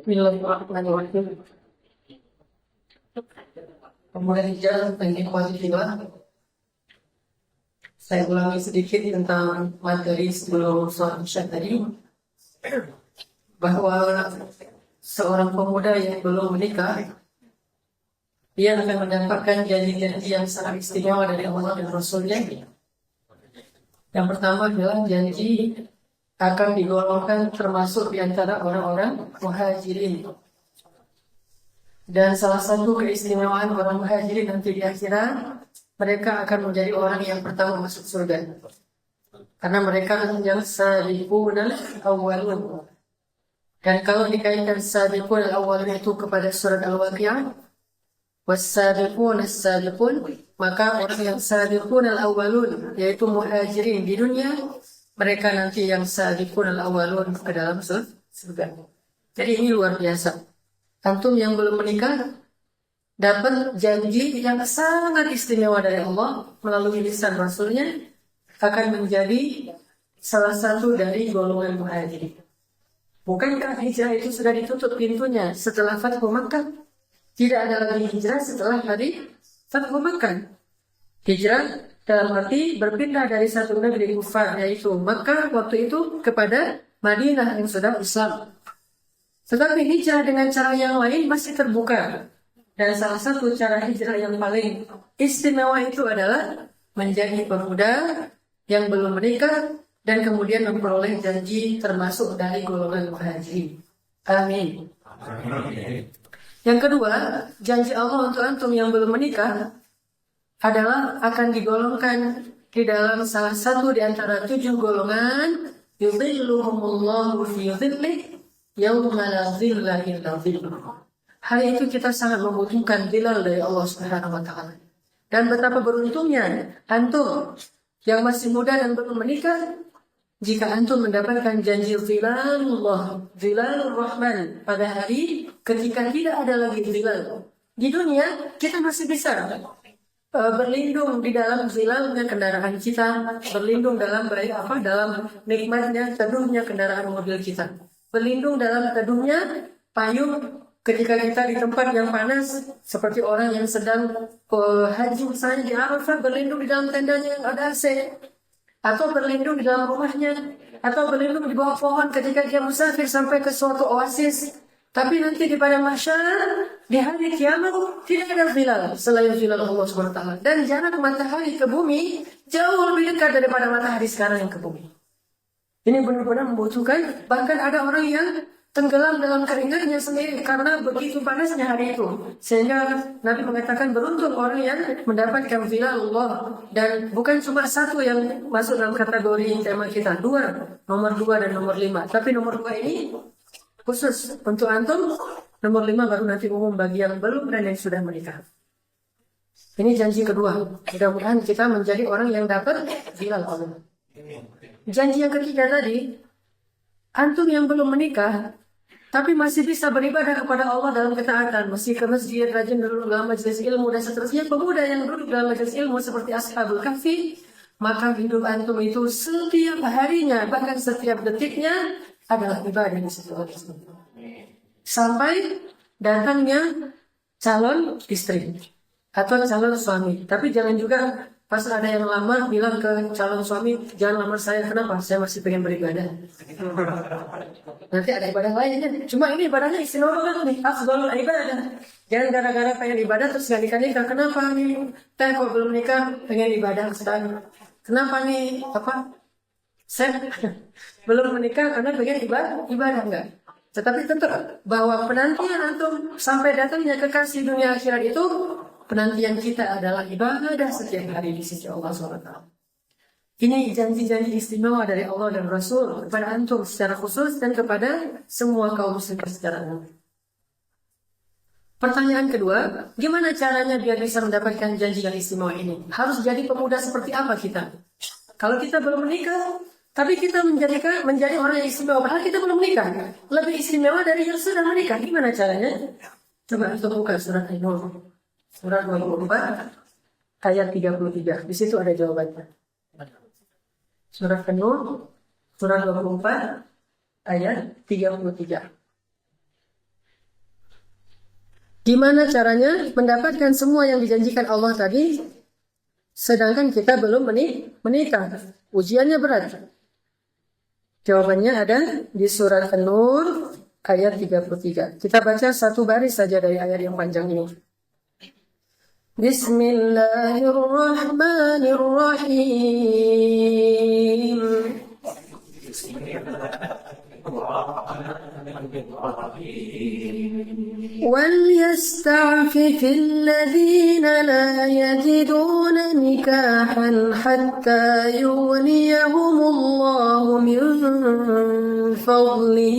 Bismillahirrahmanirrahim. Pemuda hijrah dan ikhwatifillah. Saya ulangi sedikit tentang materi sebelum sholat isya tadi, bahwa seorang pemuda yang belum menikah, dia akan mendapatkan janji-janji yang sangat istimewa dari Allah dan Rasulnya. Yang pertama adalah janji akan digolongkan termasuk di antara orang-orang muhajirin. Dan salah satu keistimewaan orang muhajirin nanti di akhirat, mereka akan menjadi orang yang pertama masuk surga. Karena mereka yang sabiqunal awwalun. Dan kalau dikaitkan sabiqunal awwalun itu kepada surat Al-Waqi'ah, was-sabiqun as-sabiqun, maka orang yang sabiqunal awwalun yaitu muhajirin di dunia, mereka nanti yang sabiqunal awwalun ke dalam surga. Jadi ini luar biasa. Antum yang belum menikah dapat janji yang sangat istimewa dari Allah melalui lisan Rasulnya, akan menjadi salah satu dari golongan muhajirin. Bukankah hijrah itu sudah ditutup pintunya setelah Fathu Makkah? Tidak ada lagi hijrah setelah hari Fathu Makkah. Hijrah dalam arti berpindah dari satu negeri kufar yaitu Makkah waktu itu kepada Madinah yang sudah Islam. Tetapi hijrah dengan cara yang lain masih terbuka. Dan salah satu cara hijrah yang paling istimewa itu adalah menjadi pemuda yang belum menikah dan kemudian memperoleh janji termasuk dari golongan muhajirin. Amin. Yang kedua, janji Allah untuk antum yang belum menikah adalah akan digolongkan di dalam salah satu di antara 7 golongan, yudhilluhumullahu fi dhillih yauma la dhilla illa dhilluh. Hari itu kita sangat membutuhkan dhilal dari Allah Subhanahu wa taala. Dan betapa beruntungnya antum yang masih muda dan belum menikah jika antum mendapatkan janji dhilalullah, dhilalur rahman pada hari ketika tidak ada lagi dhilal. Di dunia kita masih bisa berlindung di dalam zilalnya kendaraan kita, berlindung dalam dalam nikmatnya teduhnya kendaraan mobil kita, berlindung dalam teduhnya payung ketika kita di tempat yang panas, seperti orang yang sedang haji misalnya di Arafah, berlindung di dalam tendanya yang ada AC, atau berlindung di dalam rumahnya, atau berlindung di bawah pohon ketika dia musafir sampai ke suatu oasis. Tapi nanti di pada mahsyar, di hari kiamat tidak ada zilal selain zilal Allah SWT. Dan jarak matahari ke bumi jauh lebih dekat daripada matahari sekarang yang ke bumi. Ini benar-benar membutuhkan, bahkan ada orang yang tenggelam dalam keringatnya sendiri karena begitu panasnya hari itu. Sehingga Nabi mengatakan beruntung orang yang mendapatkan zilal Allah. Dan bukan cuma satu yang masuk dalam kategori tema kita, nomor 2 dan nomor 5. Tapi nomor 2 ini khusus untuk antum, nomor 5 baru nanti umum bagi yang belum dan yang sudah menikah. Ini janji kedua. Mudah-mudahan kita menjadi orang yang dapat zilal Allah. Janji yang ketiga tadi, antum yang belum menikah tapi masih bisa beribadah kepada Allah dalam ketaatan, masih ke masjid, rajin duduk dalam majelis ilmu dan seterusnya. Pemuda yang duduk dalam majelis ilmu seperti Ashabul Kahfi, maka hidup antum itu setiap harinya, bahkan setiap detiknya adalah ibadah di sisi Allah. Sampai datangnya calon istri atau calon suami. Tapi jangan juga pas ada yang lama bilang ke calon suami, jangan lamar saya, kenapa? Saya masih pengen beribadah. Nanti ada ibadah lainnya. Cuma ini ibadahnya istimewa banget nih, afdhalul ibadah. Jangan gara-gara pengen ibadah terus gak nikah-nikah. Kenapa nih? Teh kok belum nikah pengen ibadah sedang. Kenapa nih? Saya belum menikah karena pengen ibadah enggak. Tetapi tentu bahwa penantian antum sampai datangnya kekasih dunia akhirat itu, penantian kita adalah ibadah setiap hari di sisi Allah SWT. Ini janji-janji istimewa dari Allah dan Rasul kepada antum secara khusus dan kepada semua kaum muslim secara umum. Pertanyaan kedua, gimana caranya biar bisa mendapatkan janji yang istimewa ini? Harus jadi pemuda seperti apa kita? Kalau kita belum menikah, tapi kita menjadi orang yang istimewa, padahal kita belum menikah. Lebih istimewa dari yang sudah menikah. Gimana caranya? Coba kita buka surat An-Nur. Surat 24, ayat 33. Di situ ada jawabannya. Surat An-Nur, surat 24, ayat 33. Gimana caranya mendapatkan semua yang dijanjikan Allah tadi, sedangkan kita belum menikah? Ujiannya berat. Jawabannya ada di surat An-Nur ayat 33. Kita baca satu baris saja dari ayat yang panjang ini. Bismillahirrahmanirrahim. وَلْيَسْتَعْفِفِ الَّذِينَ لَا يَجِدُونَ نِكَاحًا حَتَّى يُغْنِيَهُمُ اللَّهُ مِنْ فَضْلِهِ.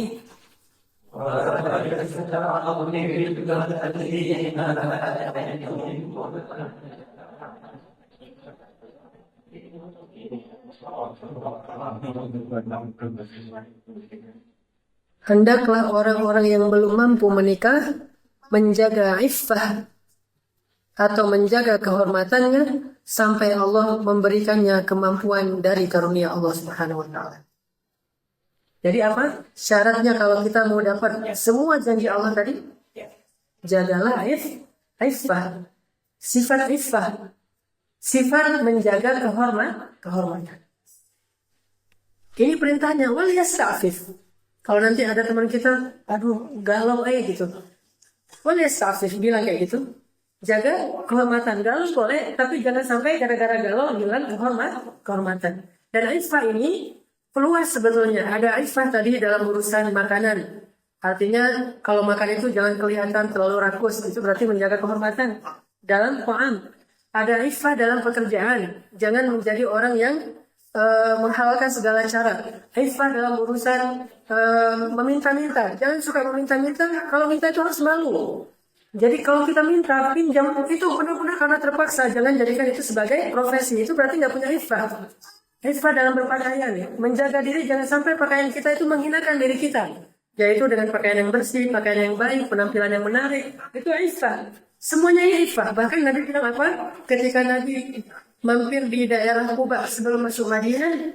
Hendaklah orang-orang yang belum mampu menikah menjaga iffah atau menjaga kehormatannya sampai Allah memberikannya kemampuan dari karunia Allah Subhanahu wa taala. Jadi apa? Syaratnya kalau kita mau dapat semua janji Allah tadi, jagalah iffah. Sifat iffah. Sifat menjaga kehormatan. Ini perintahnya, wal yasta'fif. Kalau nanti ada teman kita, aduh galau gitu. Wal yasta'fif, bilang kayak gitu. Jaga kehormatan. Galau boleh, tapi jangan sampai gara-gara galau bilang kehormatan. Dan iffah ini peluas sebetulnya. Ada iffah tadi dalam urusan makanan. Artinya kalau makan itu jangan kelihatan terlalu rakus. Itu berarti menjaga kehormatan. Dalam ta'am. Ada iffah dalam pekerjaan. Jangan menjadi orang yang menghalalkan segala cara. Iffah dalam urusan meminta-minta. Jangan suka meminta-minta. Kalau minta itu harus malu. Jadi kalau kita minta pinjam itu benar-benar karena terpaksa. Jangan jadikan itu sebagai profesi. Itu berarti nggak punya iffah. Iffah dalam berpakaian ya. Menjaga diri jangan sampai pakaian kita itu menghinakan diri kita. Yaitu dengan pakaian yang bersih, pakaian yang baik, penampilan yang menarik. Itu iffah. Semuanya iffah. Bahkan Nabi bilang apa? Ketika Nabi mampir di daerah Quba sebelum masuk Madinah,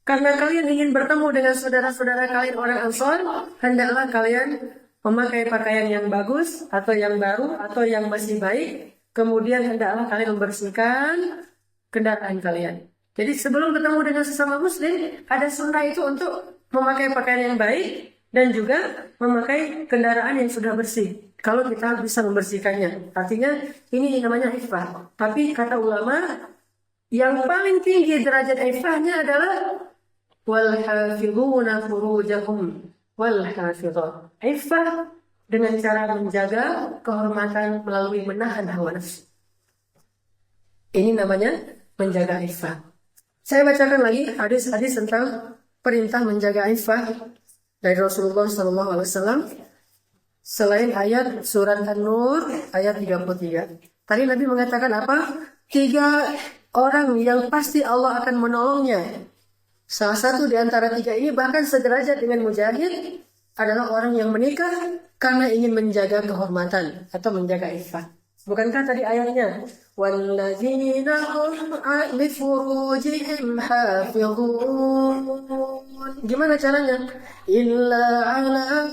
karena kalian ingin bertemu dengan saudara-saudara kalian orang Ansor, hendaklah kalian memakai pakaian yang bagus atau yang baru atau yang masih baik. Kemudian hendaklah kalian membersihkan kendaraan kalian. Jadi sebelum bertemu dengan sesama muslim, ada sunnah itu untuk memakai pakaian yang baik dan juga memakai kendaraan yang sudah bersih. Kalau kita bisa membersihkannya. Artinya ini namanya iffah. Tapi kata ulama, yang paling tinggi derajat iffahnya adalah wal hafizuna furujahum wal hafizat. Iffah dengan cara menjaga kehormatan melalui menahan hawa nafsu. Ini namanya menjaga iffah. Saya bacakan lagi hadis-hadis tentang perintah menjaga iffah dari Rasulullah SAW. Selain ayat surat An-Nur ayat 33. Tadi Nabi mengatakan apa? 3 orang yang pasti Allah akan menolongnya. Salah satu di antara 3 ini bahkan sederajat dengan mujahid adalah orang yang menikah karena ingin menjaga kehormatan atau menjaga iffah. Bukankah tadi ayatnya? Walladzina hum li furujihim hafizun. Gimana caranya? Illa ala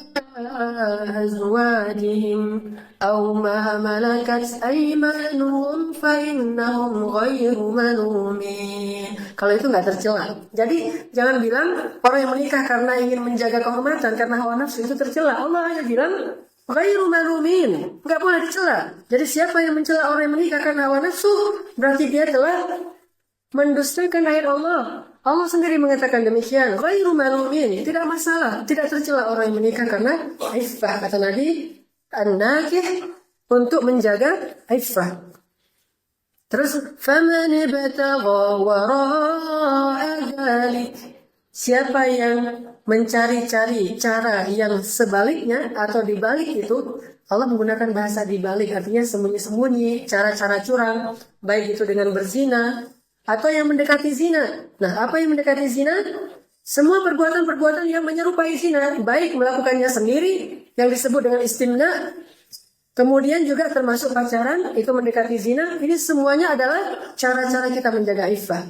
azwajihim aw ma malakat aymanuhum fa innahum ghairu malumin. Kalau itu nggak tercela. Jadi jangan bilang orang yang menikah karena ingin menjaga kehormatan karena hawa nafsu itu tercela. Allah hanya bilang ghairu malumin, nggak boleh dicela. Jadi siapa yang mencela orang yang menikah karena hawa nafsu, berarti dia telah mendustakan ayat Allah. Allah sendiri mengatakan demikian, ghairu malumin, tidak masalah, tidak tercela orang yang menikah karena iffah. Kata Nabi, an-nakih untuk menjaga iffah. Terus, faman ibtagha wara'a dzalik. Siapa yang mencari-cari cara yang sebaliknya atau dibalik itu, Allah menggunakan bahasa dibalik, artinya sembunyi-sembunyi, cara-cara curang, baik itu dengan berzina atau yang mendekati zina. Nah, apa yang mendekati zina? Semua perbuatan-perbuatan yang menyerupai zina, baik melakukannya sendiri yang disebut dengan istimna, kemudian juga termasuk pacaran, itu mendekati zina. Ini semuanya adalah cara-cara kita menjaga iffah.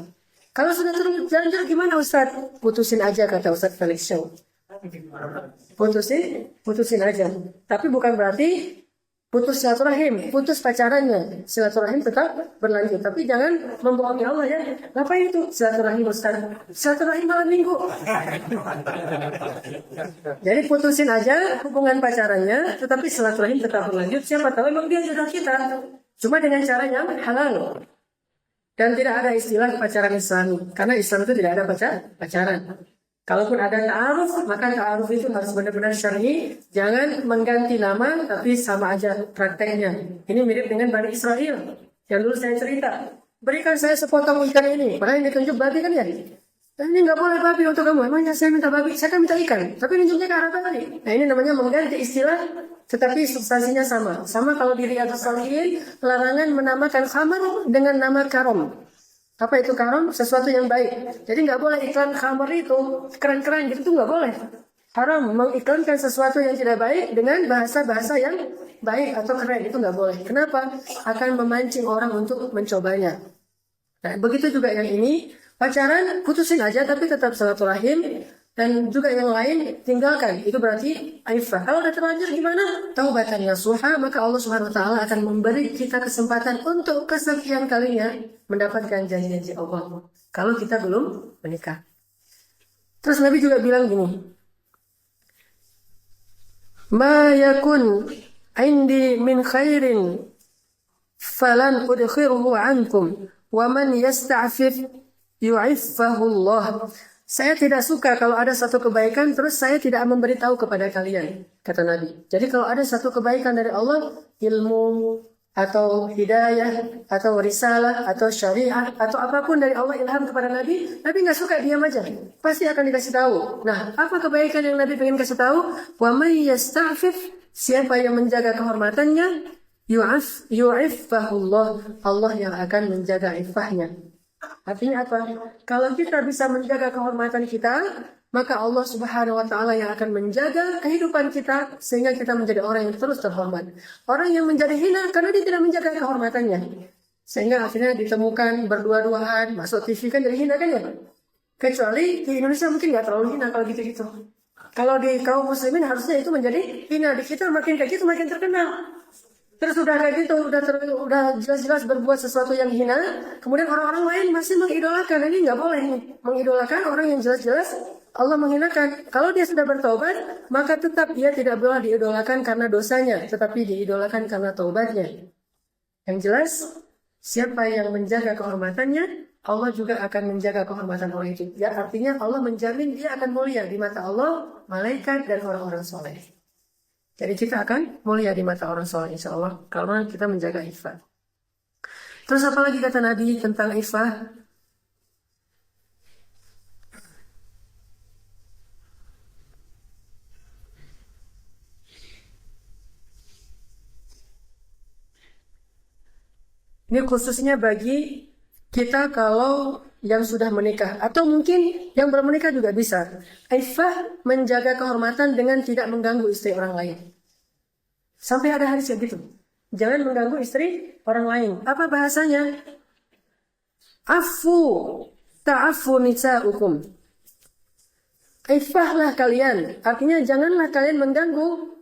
Kalau sudah terlanjur gimana Ustaz? Putusin aja kata Ustaz Felix Show. putusin aja. Tapi bukan berarti putus silaturahim, putus pacarannya. Silaturahim tetap berlanjut. Tapi jangan membohongi Allah ya. Ngapain itu silaturahim Ustaz? Silaturahim malam minggu. Jadi putusin aja hubungan pacarannya, tetapi silaturahim tetap berlanjut. Siapa tahu memang dia jodoh kita. Cuma dengan cara yang halal. Dan tidak ada istilah pacaran Islami. Karena Islam itu tidak ada pacaran. Kalaupun ada ta'aruf, maka ta'aruf itu harus benar-benar syar'i. Jangan mengganti nama, tapi sama aja prakteknya. Ini mirip dengan Bani Israel. Yang dulu saya cerita. Berikan saya sepotong ikan ini. Padahal yang ditunjuk babi kan ya. Dan ini nggak boleh babi untuk kamu. Emangnya saya minta babi, saya kan minta ikan. Tapi nunjuknya ke arah tadi. Nah ini namanya mengganti istilah, tetapi substansinya sama. Sama kalau di Riyadhus Shalihin, larangan menamakan khamar dengan nama karom. Apa itu karom? Sesuatu yang baik. Jadi nggak boleh iklan khamar itu keren-keren gitu, nggak boleh. Haram mengiklankan sesuatu yang tidak baik dengan bahasa-bahasa yang baik atau keren, itu nggak boleh. Kenapa? Akan memancing orang untuk mencobanya. Nah begitu juga yang ini. Pacaran putusin aja tapi tetap silaturahim, dan juga yang lain tinggalkan. Itu berarti aifah. Kalau udah terlanjur gimana? Taubatan nasuha, maka Allah Subhanahu wa taala akan memberi kita kesempatan untuk kesekian kalinya mendapatkan janji-janji Allah. Kalau kita belum menikah. Terus Nabi juga bilang gini. Ma yakun indi min khairin falan udkhiruhu ankum wa man yasta'fif yu'iffahullah. Saya tidak suka kalau ada satu kebaikan terus saya tidak memberitahu kepada kalian, kata Nabi. Jadi kalau ada satu kebaikan dari Allah, ilmu atau hidayah atau risalah atau syariah atau apapun dari Allah ilham kepada Nabi, Nabi nggak suka diam aja, pasti akan dikasih tahu. Nah, apa kebaikan yang Nabi pengen kasih tahu? Wa may yasta'fif, siapa yang menjaga kehormatannya, yu'iffahullah, Allah yang akan menjaga iffahnya. Artinya apa? Kalau kita bisa menjaga kehormatan kita, maka Allah Subhanahu wa taala yang akan menjaga kehidupan kita sehingga kita menjadi orang yang terus terhormat. Orang yang menjadi hina karena dia tidak menjaga kehormatannya. Sehingga akhirnya ditemukan berdua-duaan, masuk TV kan jadi hina kan ya? Kecuali di Indonesia mungkin nggak terlalu hina kalau gitu-gitu. Kalau di kaum muslimin harusnya itu menjadi hina. Di kita makin kayak gitu makin terkenal. Terus udah kayak gitu, udah jelas-jelas berbuat sesuatu yang hina, kemudian orang-orang lain masih mengidolakan. Ini nggak boleh nih, mengidolakan orang yang jelas-jelas Allah menghinakan. Kalau dia sudah bertobat, maka tetap dia tidak boleh diidolakan karena dosanya, tetapi diidolakan karena taubatnya. Yang jelas, siapa yang menjaga kehormatannya, Allah juga akan menjaga kehormatan orang itu. Ya, artinya Allah menjamin dia akan mulia di mata Allah, malaikat, dan orang-orang soleh. Jadi kita akan mulia di mata orang soleh insya Allah kalau kita menjaga iffah. Terus apa lagi kata Nabi tentang iffah? Ini khususnya bagi kita kalau yang sudah menikah atau mungkin yang belum menikah juga bisa. Iffah menjaga kehormatan dengan tidak mengganggu istri orang lain. Sampai ada hadis kayak gitu. Jangan mengganggu istri orang lain. Apa bahasanya? Afu ta'afu nisa'ukum. Iffahlah kalian. Artinya janganlah kalian mengganggu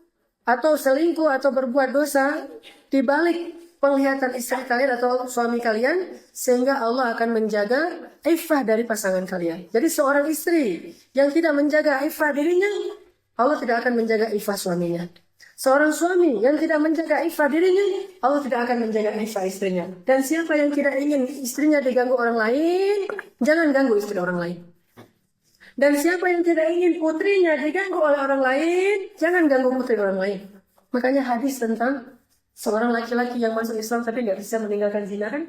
atau selingkuh atau berbuat dosa di balik penglihatan istri kalian atau suami kalian, sehingga Allah akan menjaga iffah dari pasangan kalian. Jadi seorang istri yang tidak menjaga iffah dirinya, Allah tidak akan menjaga iffah suaminya. Seorang suami yang tidak menjaga iffah dirinya, Allah tidak akan menjaga iffah istrinya. Dan siapa yang tidak ingin istrinya diganggu orang lain, jangan ganggu istri orang lain. Dan siapa yang tidak ingin putrinya diganggu oleh orang lain, jangan ganggu putri orang lain. Makanya hadis tentang seorang laki-laki yang masuk Islam tapi nggak bisa meninggalkan zina kan?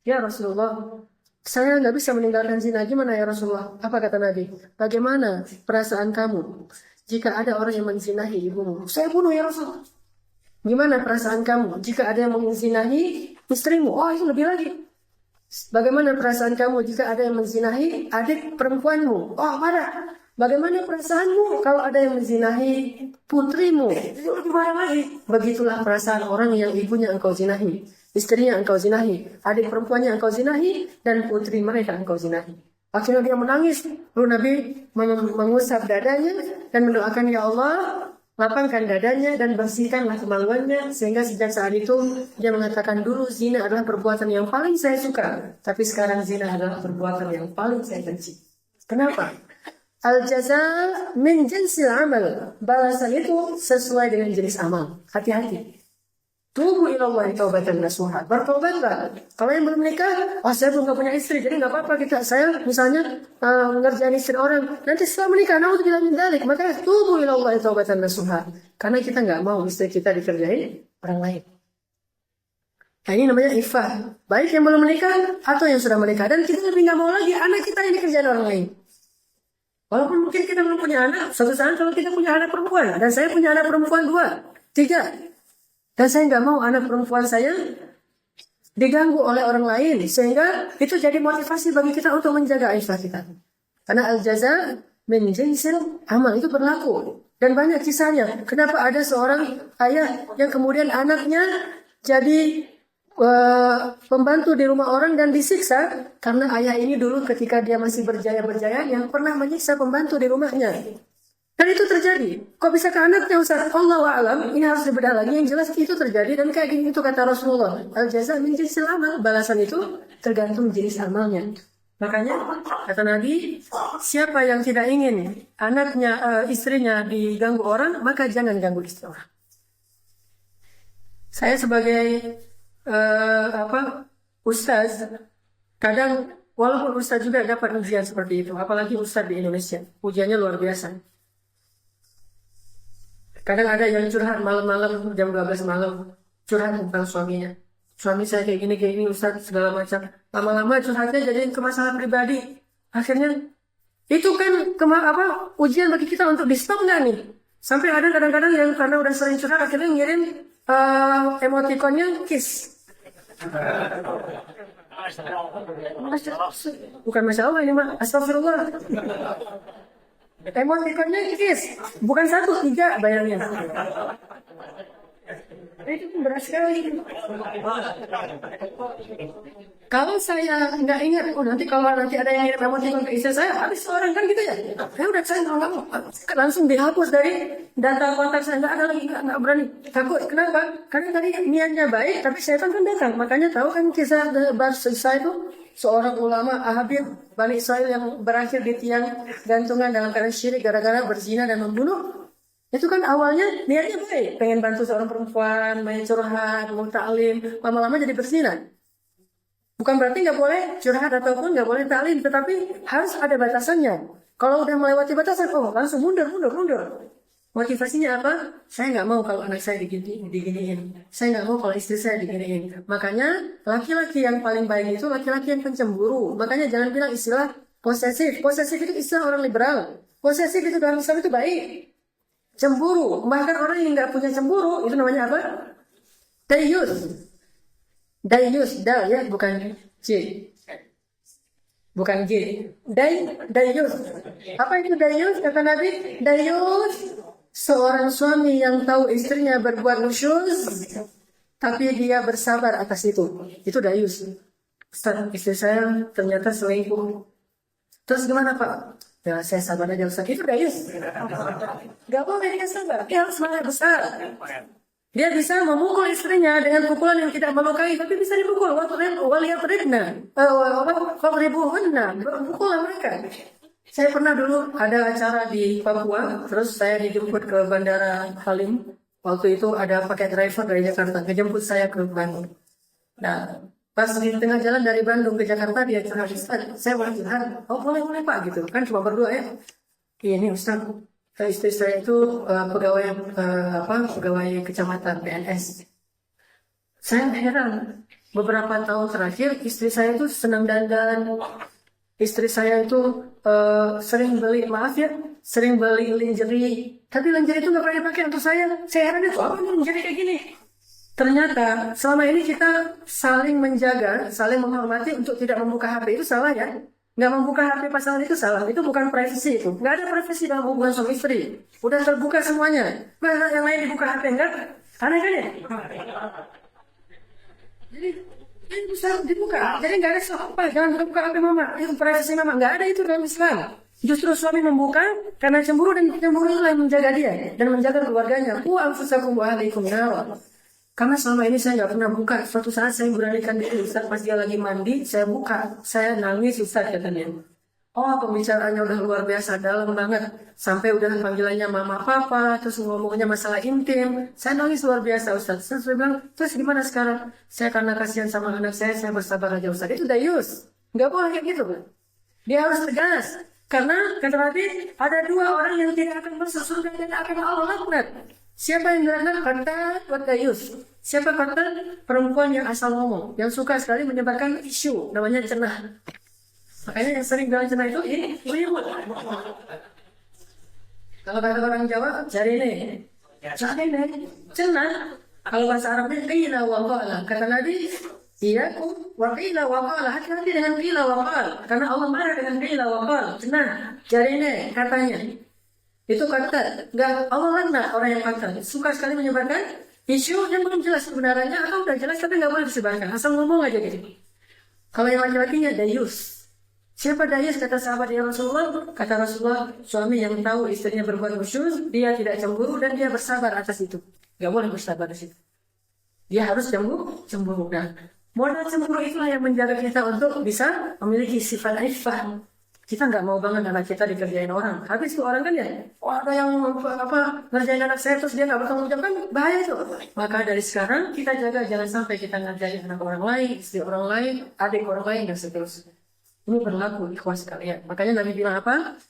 Ya Rasulullah, saya nggak bisa meninggalkan zina. Gimana ya Rasulullah? Apa kata Nabi? Bagaimana perasaan kamu jika ada orang yang menzinahi ibumu? Saya bunuh ya Rasulullah. Gimana perasaan kamu jika ada yang menzinahi istrimu? Oh itu lebih lagi. Bagaimana perasaan kamu jika ada yang menzinahi adik perempuanmu? Oh marah. Bagaimana perasaanmu kalau ada yang menzinahi putrimu? Itu lebih marah lagi. Begitulah perasaan orang yang ibunya engkau zinahi, istrinya engkau zinahi, adik perempuannya engkau zinahi, dan putri mereka engkau zinahi. Akhirnya dia menangis. Lalu Nabi mengusap dadanya dan mendoakan, ya Allah, lapangkan dadanya dan bersihkanlah kemaluannya. Sehingga sejak saat itu dia mengatakan, dulu zina adalah perbuatan yang paling saya suka, tapi sekarang zina adalah perbuatan yang paling saya benci. Kenapa? Al-jaza min jinsil amal. Balasan itu sesuai dengan jenis amal. Hati-hati. Tubu ilallahi taubatan nasuha. Bertobatlah. Kalau yang belum nikah, saya belum punya istri, jadi nggak apa-apa saya misalnya mengerjain istri orang. Nanti setelah menikah, naudzubillah min dzalik, maka tubu ilallahi taubatan nasuha. Karena kita nggak mau istri kita dikerjain orang lain. Nah, ini namanya ifah. Baik yang belum menikah atau yang sudah menikah. Dan kita lebih nggak mau lagi anak kita yang dikerjain orang lain. Walaupun mungkin kita belum punya anak, suatu saat kalau kita punya anak perempuan, dan saya punya anak perempuan 2, 3. Dan saya nggak mau anak perempuan saya diganggu oleh orang lain. Sehingga itu jadi motivasi bagi kita untuk menjaga aifah kita. Karena al-jaza min jinsil amal itu berlaku. Dan banyak kisahnya. Kenapa ada seorang ayah yang kemudian anaknya jadi pembantu di rumah orang dan disiksa. Karena ayah ini dulu ketika dia masih berjaya-berjaya yang pernah menyiksa pembantu di rumahnya. Dan itu terjadi. Kok bisa ke anaknya Ustaz? Allahu a'lam. Ini harus dibedah lagi. Yang jelas itu terjadi. Dan kayak gini itu kata Rasulullah. Al-jaza min jinsil amal. Balasan itu tergantung jenis amalnya. Makanya kata Nabi, siapa yang tidak ingin anaknya, istrinya diganggu orang, maka jangan ganggu istri orang. Saya sebagai ustaz, kadang walaupun ustaz juga dapat ujian seperti itu. Apalagi ustaz di Indonesia. Ujiannya luar biasa. Kadang ada yang curhat malam-malam jam 12 malam, curhat tentang suaminya. Suami saya kayak gini Ustaz segala macam. Lama-lama curhatnya jadi ke masalah pribadi. Akhirnya itu kan ujian bagi kita untuk di stop nggak nih? Sampai ada kadang-kadang yang karena udah sering curhat akhirnya ngirim emotikonnya kiss. Bukan Masya Allah ini mah astagfirullah. Emotikonnya kiss, bukan 1, 3 bayangin. Itu berat sekali. Kalau saya nggak ingat, nanti ada yang ngirim emotikon ke istri saya, habis orang kan gitu ya. Saya nggak mau, langsung dihapus dari data kontak saya, nggak ada lagi, nggak berani, takut. Kenapa? Karena tadi niatnya baik, tapi setan kan datang. Makanya tahu kan kisah Barsisa itu, seorang ulama Habib Bani Israel yang berakhir di tiang gantungan dalam keadaan syirik gara-gara berzina dan membunuh. Itu kan awalnya niatnya baik, pengen bantu seorang perempuan, main curhat, mau ta'lim, lama-lama jadi berzina. Bukan berarti nggak boleh curhat ataupun nggak boleh ta'lim, tetapi harus ada batasannya. Kalau udah melewati batasan, langsung mundur. Motivasinya apa? Saya nggak mau kalau anak saya diginiin. Saya nggak mau kalau istri saya diginiin. Makanya laki-laki yang paling baik itu laki-laki yang pencemburu. Makanya jangan bilang istilah posesif. Posesif itu istilah orang liberal. Posesif itu dalam Islam itu baik. Cemburu. Bahkan orang yang nggak punya cemburu itu namanya apa? Dayus. Dal ya, bukan J. Bukan G. Dayus. Apa itu dayus? Kata Nabi, dayus seorang suami yang tahu istrinya berbuat nusyuz, tapi dia bersabar atas itu. Itu dayus. Ustaz, istri saya ternyata selingkuh. Terus gimana Pak? Ya saya sabar aja Ustaz. Itu dayus. Gak boleh dia sabar. Dia harus semangat besar. Dia bisa memukul istrinya dengan pukulan yang tidak melukai, tapi bisa dipukul. Pukullah mereka. Saya pernah dulu ada acara di Papua, terus saya dijemput ke Bandara Halim. Waktu itu ada pakai driver dari Jakarta, ngejemput saya ke Bandung. Nah, pas di tengah jalan dari Bandung ke Jakarta, dia curhat, Ustaz, saya boleh curhat? Oh boleh Pak, gitu. Kan cuma berdua ya. Ini Ustaz, istri saya itu pegawai kecamatan PNS. Saya heran, beberapa tahun terakhir istri saya itu senang dandan. Istri saya itu sering beli lingerie. Tapi lingerie itu nggak pernah dipakai untuk saya. Saya heran itu apa lingerie kayak gini. Ternyata selama ini kita saling menjaga, saling menghormati untuk tidak membuka HP itu salah ya. Nggak membuka HP pasangan itu salah. Itu bukan privasi itu. Nggak ada privasi dalam hubungan suami istri. Udah terbuka semuanya. Masa yang lain dibuka HP enggak? Aneh kan ya? Jadi Ini bisa dibuka. Jadi nggak ada apa, jangan buka HP mama. Itu privasi mama. Nggak ada itu dalam Islam. Justru suami membuka karena cemburu, dan cemburu itulah yang menjaga dia dan menjaga keluarganya. Anfusakum wa ahlikum nar. Karena selama ini saya nggak pernah buka. Suatu saat saya beranikan diri, Ustaz, pas dia lagi mandi, saya buka. Saya nangis, Ustaz, katanya. Oh, pembicaraannya udah luar biasa, dalam banget. Sampai udah panggilannya mama papa, terus ngomongnya masalah intim. Saya nangis luar biasa, Ustaz. Terus saya bilang, terus gimana sekarang? Saya karena kasihan sama anak saya bersabar aja, Ustaz. Itu dayus. Nggak boleh kayak gitu, Pak. Dia harus tegas. Karena kata Nabi, ada dua orang yang tidak akan masuk surga dan akan Allah laknat. Siapa yang dilaknat? Kata wadayus. Siapa kata? Perempuan yang asal ngomong, yang suka sekali menyebarkan isu, namanya cenah. Makanya yang sering bilang cenah itu ini ribut. Kalau kata orang Jawa, cari nih, cenah. Kalau bahasa Arabnya qila wa qala. Kata Nabi, iya, wa qila wa qala. Hati-hati dengan qila wa qala. Karena Allah marah dengan qila wa qala. Cenah, cari nih, katanya. Itu kata, enggak, Allah laknat orang yang kata. Suka sekali menyebarkan isu yang belum jelas kebenarannya, atau udah jelas tapi nggak boleh disebarkan. Asal ngomong aja gitu. Kalau yang laki-lakinya dayus. Siapa dayus? Kata sahabat ya Rasulullah. Kata Rasulullah, suami yang tahu istrinya berbuat khusyuk, dia tidak cemburu dan dia bersabar atas itu. Nggak boleh bersabar di situ. Dia harus cemburu. Nah, modal cemburu itulah yang menjaga kita untuk bisa memiliki sifat iffah. Kita nggak mau banget anak kita dikerjain orang. Habis itu orang kan ya, ada yang ngerjain anak saya terus dia nggak bertanggung jawab, kan bahaya itu. Maka dari sekarang kita jaga jangan sampai kita ngerjain anak orang lain, istri orang lain, adik orang lain dan seterusnya. Ini berlaku ikhwas sekalian. Makanya Nabi bilang apa?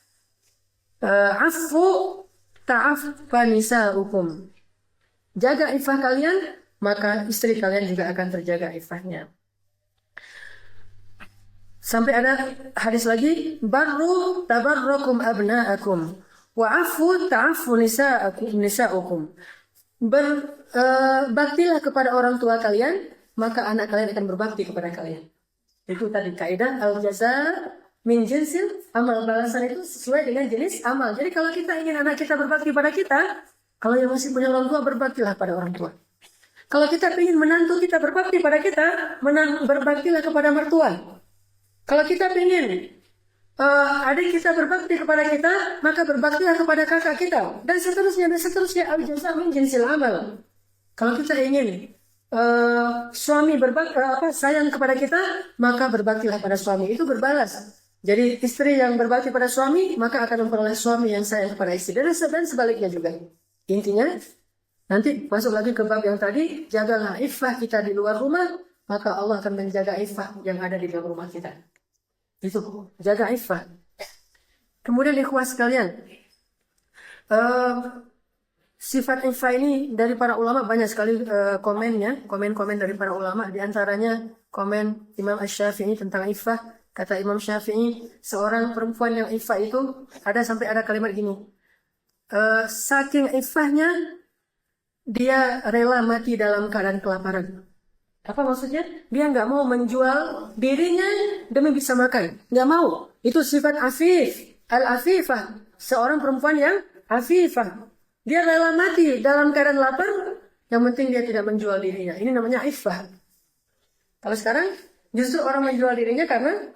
Afu ta'affa nisa'ukum. Jaga iffah kalian, maka istri kalian juga akan terjaga iffahnya. Sampai ada hadis lagi, barru tabarrukum abna'akum wa afu ta'afu nisa'ukum. Berbaktilah kepada orang tua kalian, maka anak kalian akan berbakti kepada kalian. Itu tadi kaidah al-jaza min jinsil amal. Balasan itu sesuai dengan jenis amal. Jadi kalau kita ingin anak kita berbakti pada kita, kalau yang masih punya orang tua, berbaktilah pada orang tua. Kalau kita ingin menantu kita berbakti pada kita, berbaktilah kepada mertua. Kalau kita ingin adik kita berbakti kepada kita, maka berbaktilah kepada kakak kita, dan seterusnya. Al-jaza min jinsil amal. Kalau kita ingin suami sayang kepada kita, maka berbaktilah pada suami. Itu berbalas. Jadi istri yang berbakti pada suami, maka akan memperoleh suami yang sayang kepada istri, dan sebaliknya juga. Intinya, nanti masuk lagi ke bab yang tadi, jagalah iffah kita di luar rumah, maka Allah akan menjaga iffah yang ada di dalam rumah kita. Itu, jaga iffah. Kemudian ikhwas sekalian, sifat iffah ini dari para ulama banyak sekali komen dari para ulama. Di antaranya komen Imam Asy-Syafi'i tentang iffah. Kata Imam Syafi'i, seorang perempuan yang iffah itu sampai ada kalimat gini, saking iffahnya dia rela mati dalam keadaan kelaparan. Apa maksudnya? Dia nggak mau menjual dirinya demi bisa makan. Nggak mau. Itu sifat afif. Al-afifah. Seorang perempuan yang afifah. Dia rela mati dalam keadaan lapar. Yang penting dia tidak menjual dirinya. Ini namanya iffah. Kalau sekarang justru orang menjual dirinya karena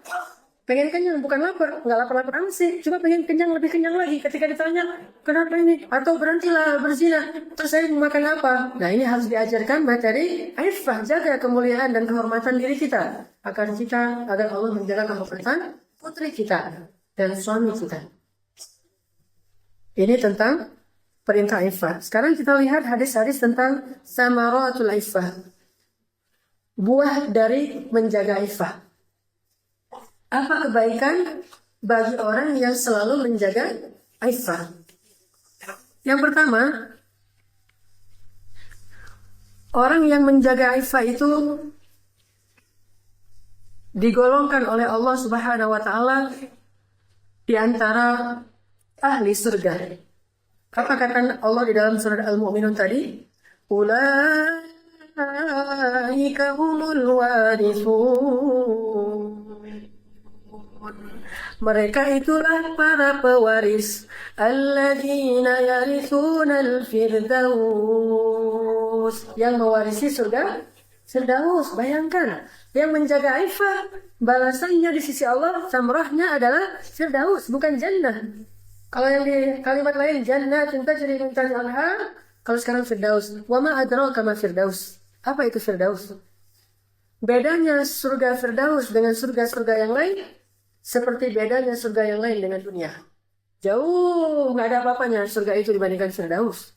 pengen kenyang, bukan lapar. Nggak lapar-lapar amat sih. Cuma pengen kenyang, lebih kenyang lagi. Ketika ditanya, kenapa ini? Atau berhentilah berzina. Terus saya makan apa? Nah, ini harus diajarkan materi iffah. Jaga kemuliaan dan kehormatan diri kita. Agar Allah menjaga kehormatan putri kita dan suami kita. Ini tentang perintah iffah. Sekarang kita lihat hadis-hadis tentang samaratul iffah. Buah dari menjaga iffah. Apa kebaikan bagi orang yang selalu menjaga iffah? Yang pertama, orang yang menjaga iffah itu digolongkan oleh Allah Subhanahu wa taala di antara ahli surga. Apa kata Allah di dalam surat Al-Mu'minun tadi? Ulaika humul warithun. Mereka itulah para pewaris alladzina yarithunal firdaus, yang mewarisi surga Firdaus. Bayangkan, yang menjaga iffah balasannya di sisi Allah samrahnya adalah Firdaus, bukan jannah. Kalau yang di kalimat lain jannatin tajri min tahtiha al-anhar, kalau sekarang Firdaus. Wa ma adraka ma Firdaus. Apa itu Firdaus? Bedanya surga Firdaus dengan surga-surga yang lain seperti bedanya surga yang lain dengan dunia. Jauh, nggak ada apa-apanya surga itu dibandingkan Firdaus.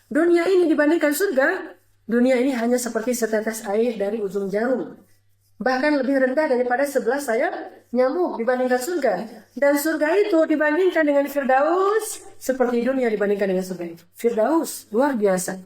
Dunia ini dibandingkan surga, dunia ini hanya seperti setetes air dari ujung jarum. Bahkan lebih rendah daripada 11 sayap nyamuk dibandingkan surga. Dan surga itu dibandingkan dengan Firdaus seperti dunia dibandingkan dengan surga itu. Firdaus, luar biasa.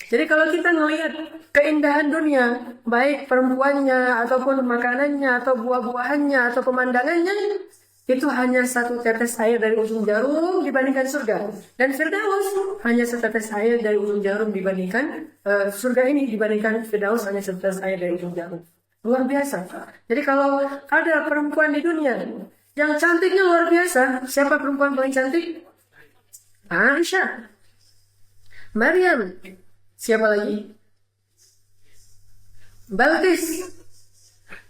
Jadi kalau kita melihat keindahan dunia, baik perempuannya, ataupun makanannya, atau buah-buahannya, atau pemandangannya, itu hanya satu tetes air dari ujung jarum dibandingkan surga. Dan Firdaus hanya setetes air dari ujung jarum dibandingkan surga ini dibandingkan Firdaus hanya setetes air dari ujung jarum. Luar biasa. Jadi kalau ada perempuan di dunia yang cantiknya luar biasa, siapa perempuan paling cantik? Aisyah, Maryam, siapa lagi? Balqis.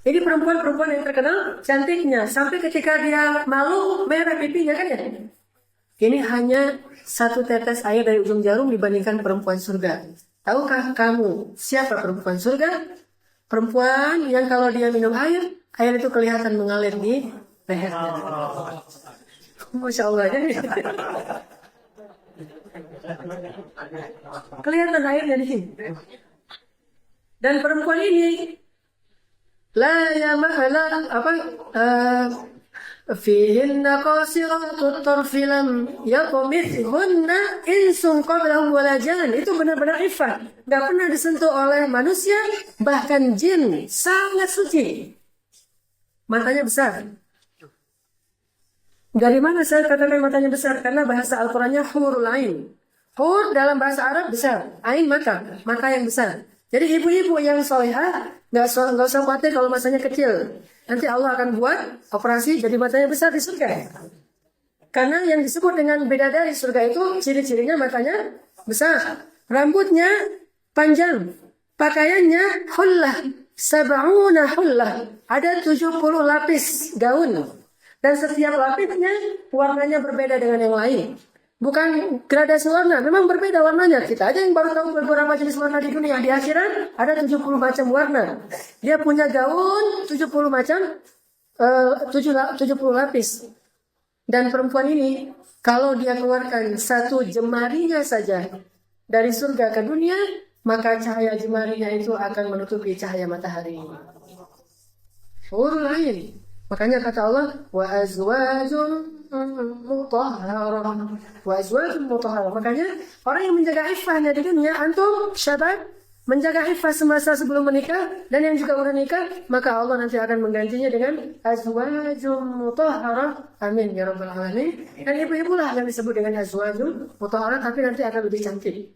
Ini perempuan-perempuan yang terkenal cantiknya. Sampai ketika dia malu, merah pipinya kan ya. Ini hanya satu tetes air dari ujung jarum dibandingkan perempuan surga. Tahukah kamu siapa perempuan surga? Perempuan yang kalau dia minum air itu kelihatan mengalir di lehernya. Masya Allah ya. Kelihatan airnya di sini. Dan perempuan ini la ya mahala fihinna qasiratut tarfi lam yaqmithunna insun qablahum wala jan. Itu benar-benar iffah, enggak pernah disentuh oleh manusia, bahkan jin, sangat suci. Matanya besar. Dari mana saya katakan matanya besar? Karena bahasa Al-Qur'annya hurul ain. Hur dalam bahasa Arab besar, ain mata yang besar. Jadi ibu-ibu yang solehah nggak usah khawatir kalau matanya kecil. Nanti Allah akan buat operasi jadi matanya besar di surga. Karena yang disebut dengan bidadari surga itu ciri-cirinya matanya besar, rambutnya panjang, pakaiannya hullah, sab'una hullah, ada 70 lapis gaun. Dan setiap lapisnya warnanya berbeda dengan yang lain. Bukan gradasi warna, memang berbeda warnanya. Kita aja yang baru tahu beberapa jenis warna di dunia. Di akhirat ada 70 macam warna. Dia punya gaun 70 macam 70 lapis. Dan perempuan ini kalau dia keluarkan satu jemarinya saja dari surga ke dunia, maka cahaya jemarinya itu akan menutupi cahaya matahari. Hurul ain. Makanya kata Allah, wa azwajun mutahharah. Wa azwajun mutahharah. Makanya orang yang menjaga iffahnya di dunia, antum syabab menjaga iffah semasa sebelum menikah dan yang juga udah nikah, maka Allah nanti akan menggantinya dengan azwajun mutahharah. Amin ya rabbal alamin. Dan ibu-ibu lah yang disebut dengan azwajun mutahharah, tapi nanti akan lebih cantik.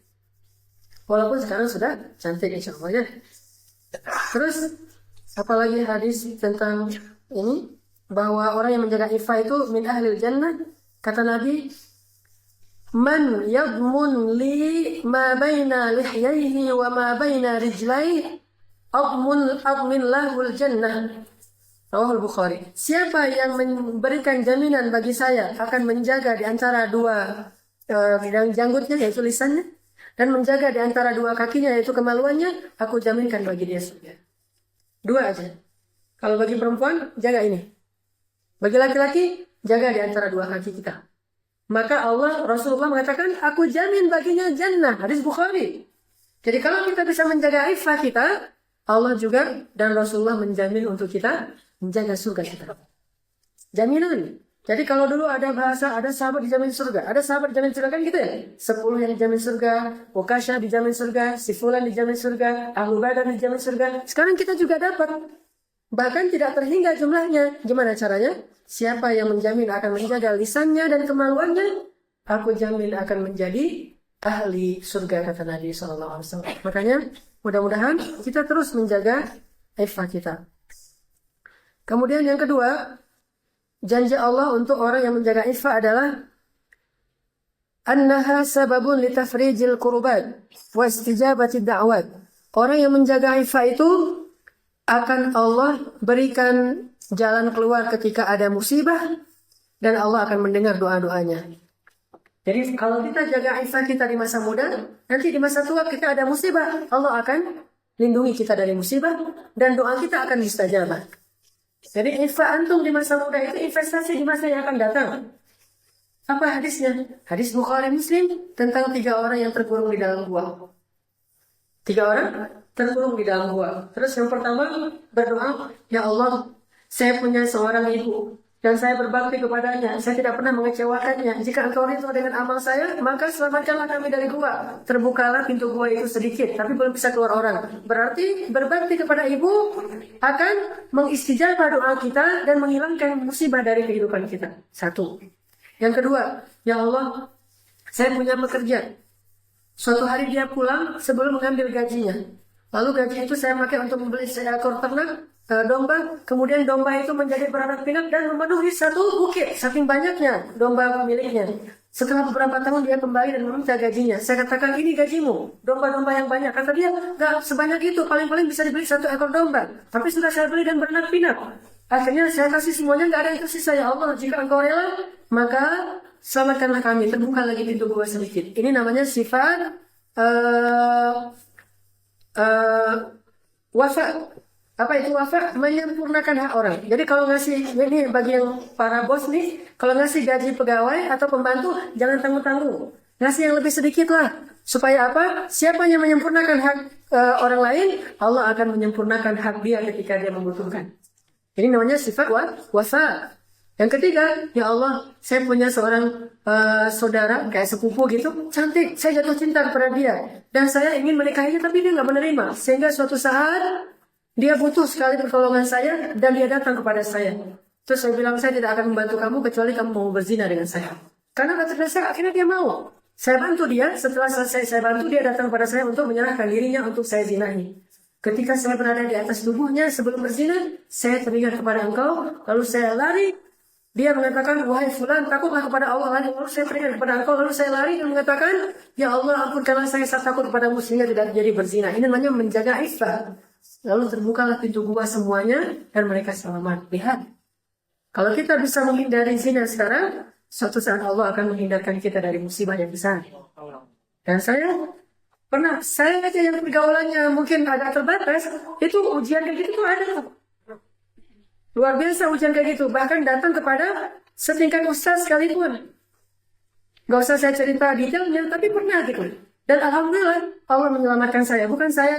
Walaupun sekarang sudah cantik insyaallah ya. Terus apalagi hadis tentang ini bahwa orang yang menjaga iffah itu min ahlil jannah. Kata Nabi, man yadmun li ma baina lihyaihi wa ma baina rijlaihi admin lahul jannah. Rawahul Bukhari. Siapa yang memberikan jaminan bagi saya akan menjaga di antara dua janggutnya yaitu lisannya dan menjaga di antara dua kakinya yaitu kemaluannya, aku jaminkan bagi dia surga. Dua aja. Kalau bagi perempuan, jaga ini. Bagi laki-laki, jaga di antara dua kaki kita. Maka Rasulullah mengatakan, aku jamin baginya jannah. Hadis Bukhari. Jadi kalau kita bisa menjaga iffah kita, Allah juga dan Rasulullah menjamin untuk kita menjaga surga kita. Jaminan. Jadi kalau dulu ada sahabat dijamin surga. Ada sahabat dijamin surga kan gitu ya. 10 yang dijamin surga, Ukasha dijamin surga, si Fulan dijamin surga, Abu Badar dijamin surga. Sekarang kita juga dapat. Bahkan tidak terhingga jumlahnya. Gimana caranya? Siapa yang menjamin akan menjaga lisannya dan kemaluannya, aku jamin akan menjadi ahli surga, kata Nabi SAW. Makanya mudah-mudahan kita terus menjaga iffah kita. Kemudian yang kedua, janji Allah untuk orang yang menjaga iffah adalah annaha sababun litafrijil kurbat wa istijabati da'wat Orang yang menjaga ifah itu akan Allah berikan jalan keluar ketika ada musibah dan Allah akan mendengar doa-doanya. Jadi kalau kita jaga ifah kita di masa muda, nanti di masa tua kita ada musibah, Allah akan lindungi kita dari musibah dan doa kita akan mustajabah. Jadi ifah antum di masa muda itu investasi di masa yang akan datang. Apa hadisnya? Hadis Bukhari Muslim tentang 3 orang yang terkurung di dalam gua. 3 orang terkurung di dalam gua. Terus yang pertama berdoa, ya Allah, saya punya seorang ibu dan saya berbakti kepadanya. Saya tidak pernah mengecewakannya. Jika engkau ridho dengan amal saya, maka selamatkanlah kami dari gua. Terbukalah pintu gua itu sedikit, tapi belum bisa keluar orang. Berarti berbakti kepada ibu akan mengistijabah doa kita dan menghilangkan musibah dari kehidupan kita. 1. Yang kedua, ya Allah, saya punya pekerja. Suatu hari dia pulang sebelum mengambil gajinya. Lalu gaji itu saya pakai untuk membeli seekor ternak domba. Kemudian domba itu menjadi beranak pinak dan memenuhi satu bukit. Saking banyaknya domba pemiliknya. Setelah beberapa tahun dia kembali dan meminta gajinya. Saya katakan, ini gajimu, domba-domba yang banyak. Kata dia, gak sebanyak itu, paling-paling bisa dibeli 1 ekor domba. Tapi sudah saya beli dan beranak pinak. Akhirnya saya kasih semuanya, gak ada yang tersisa. Ya Allah, jika engkau rela, maka selamatkanlah kami. Terbuka lagi pintu gua sedikit. Ini namanya sifat wafa. Apa itu wafa? Menyempurnakan hak orang. Jadi kalau ngasih, ini bagi yang para bos nih, kalau ngasih gaji pegawai atau pembantu, jangan tanggung-tanggung. Ngasih yang lebih sedikit lah. Supaya apa? Siapa yang menyempurnakan hak orang lain, Allah akan menyempurnakan hak dia ketika dia membutuhkan. Ini namanya sifat wafa. Yang ketiga, ya Allah, saya punya seorang saudara, kayak sepupu gitu, cantik, saya jatuh cinta kepada dia. Dan saya ingin menikahinya, tapi dia nggak menerima. Sehingga suatu saat, dia butuh sekali pertolongan saya, dan dia datang kepada saya. Terus saya bilang, saya tidak akan membantu kamu, kecuali kamu mau berzina dengan saya. Karena kata saya, akhirnya dia mau. Saya bantu dia, setelah selesai saya bantu, dia datang kepada saya untuk menyerahkan dirinya untuk saya zinahi. Ketika saya berada di atas tubuhnya sebelum berzina, saya teringat kepada engkau, lalu saya lari. Dia mengatakan, wahai fulan, takutlah kepada Allah. Lalu saya teringat kepada engkau, lalu saya lari dan mengatakan, ya Allah, ampunkanlah saya takut kepadamu sehingga tidak jadi berzina. Ini namanya menjaga ifah. Lalu terbukalah pintu gua semuanya dan mereka selamat. Lihat, kalau kita bisa menghindari zina sekarang, suatu saat Allah akan menghindarkan kita dari musibah yang besar. Dan saya aja yang pergaulannya mungkin agak terbatas, itu ujian kayak gitu tuh ada tuh. Luar biasa ujian kayak gitu, bahkan datang kepada setingkat ustaz sekalipun. Gak usah saya cerita detailnya, tapi pernah gitu. Dan alhamdulillah Allah menyelamatkan saya. Bukan saya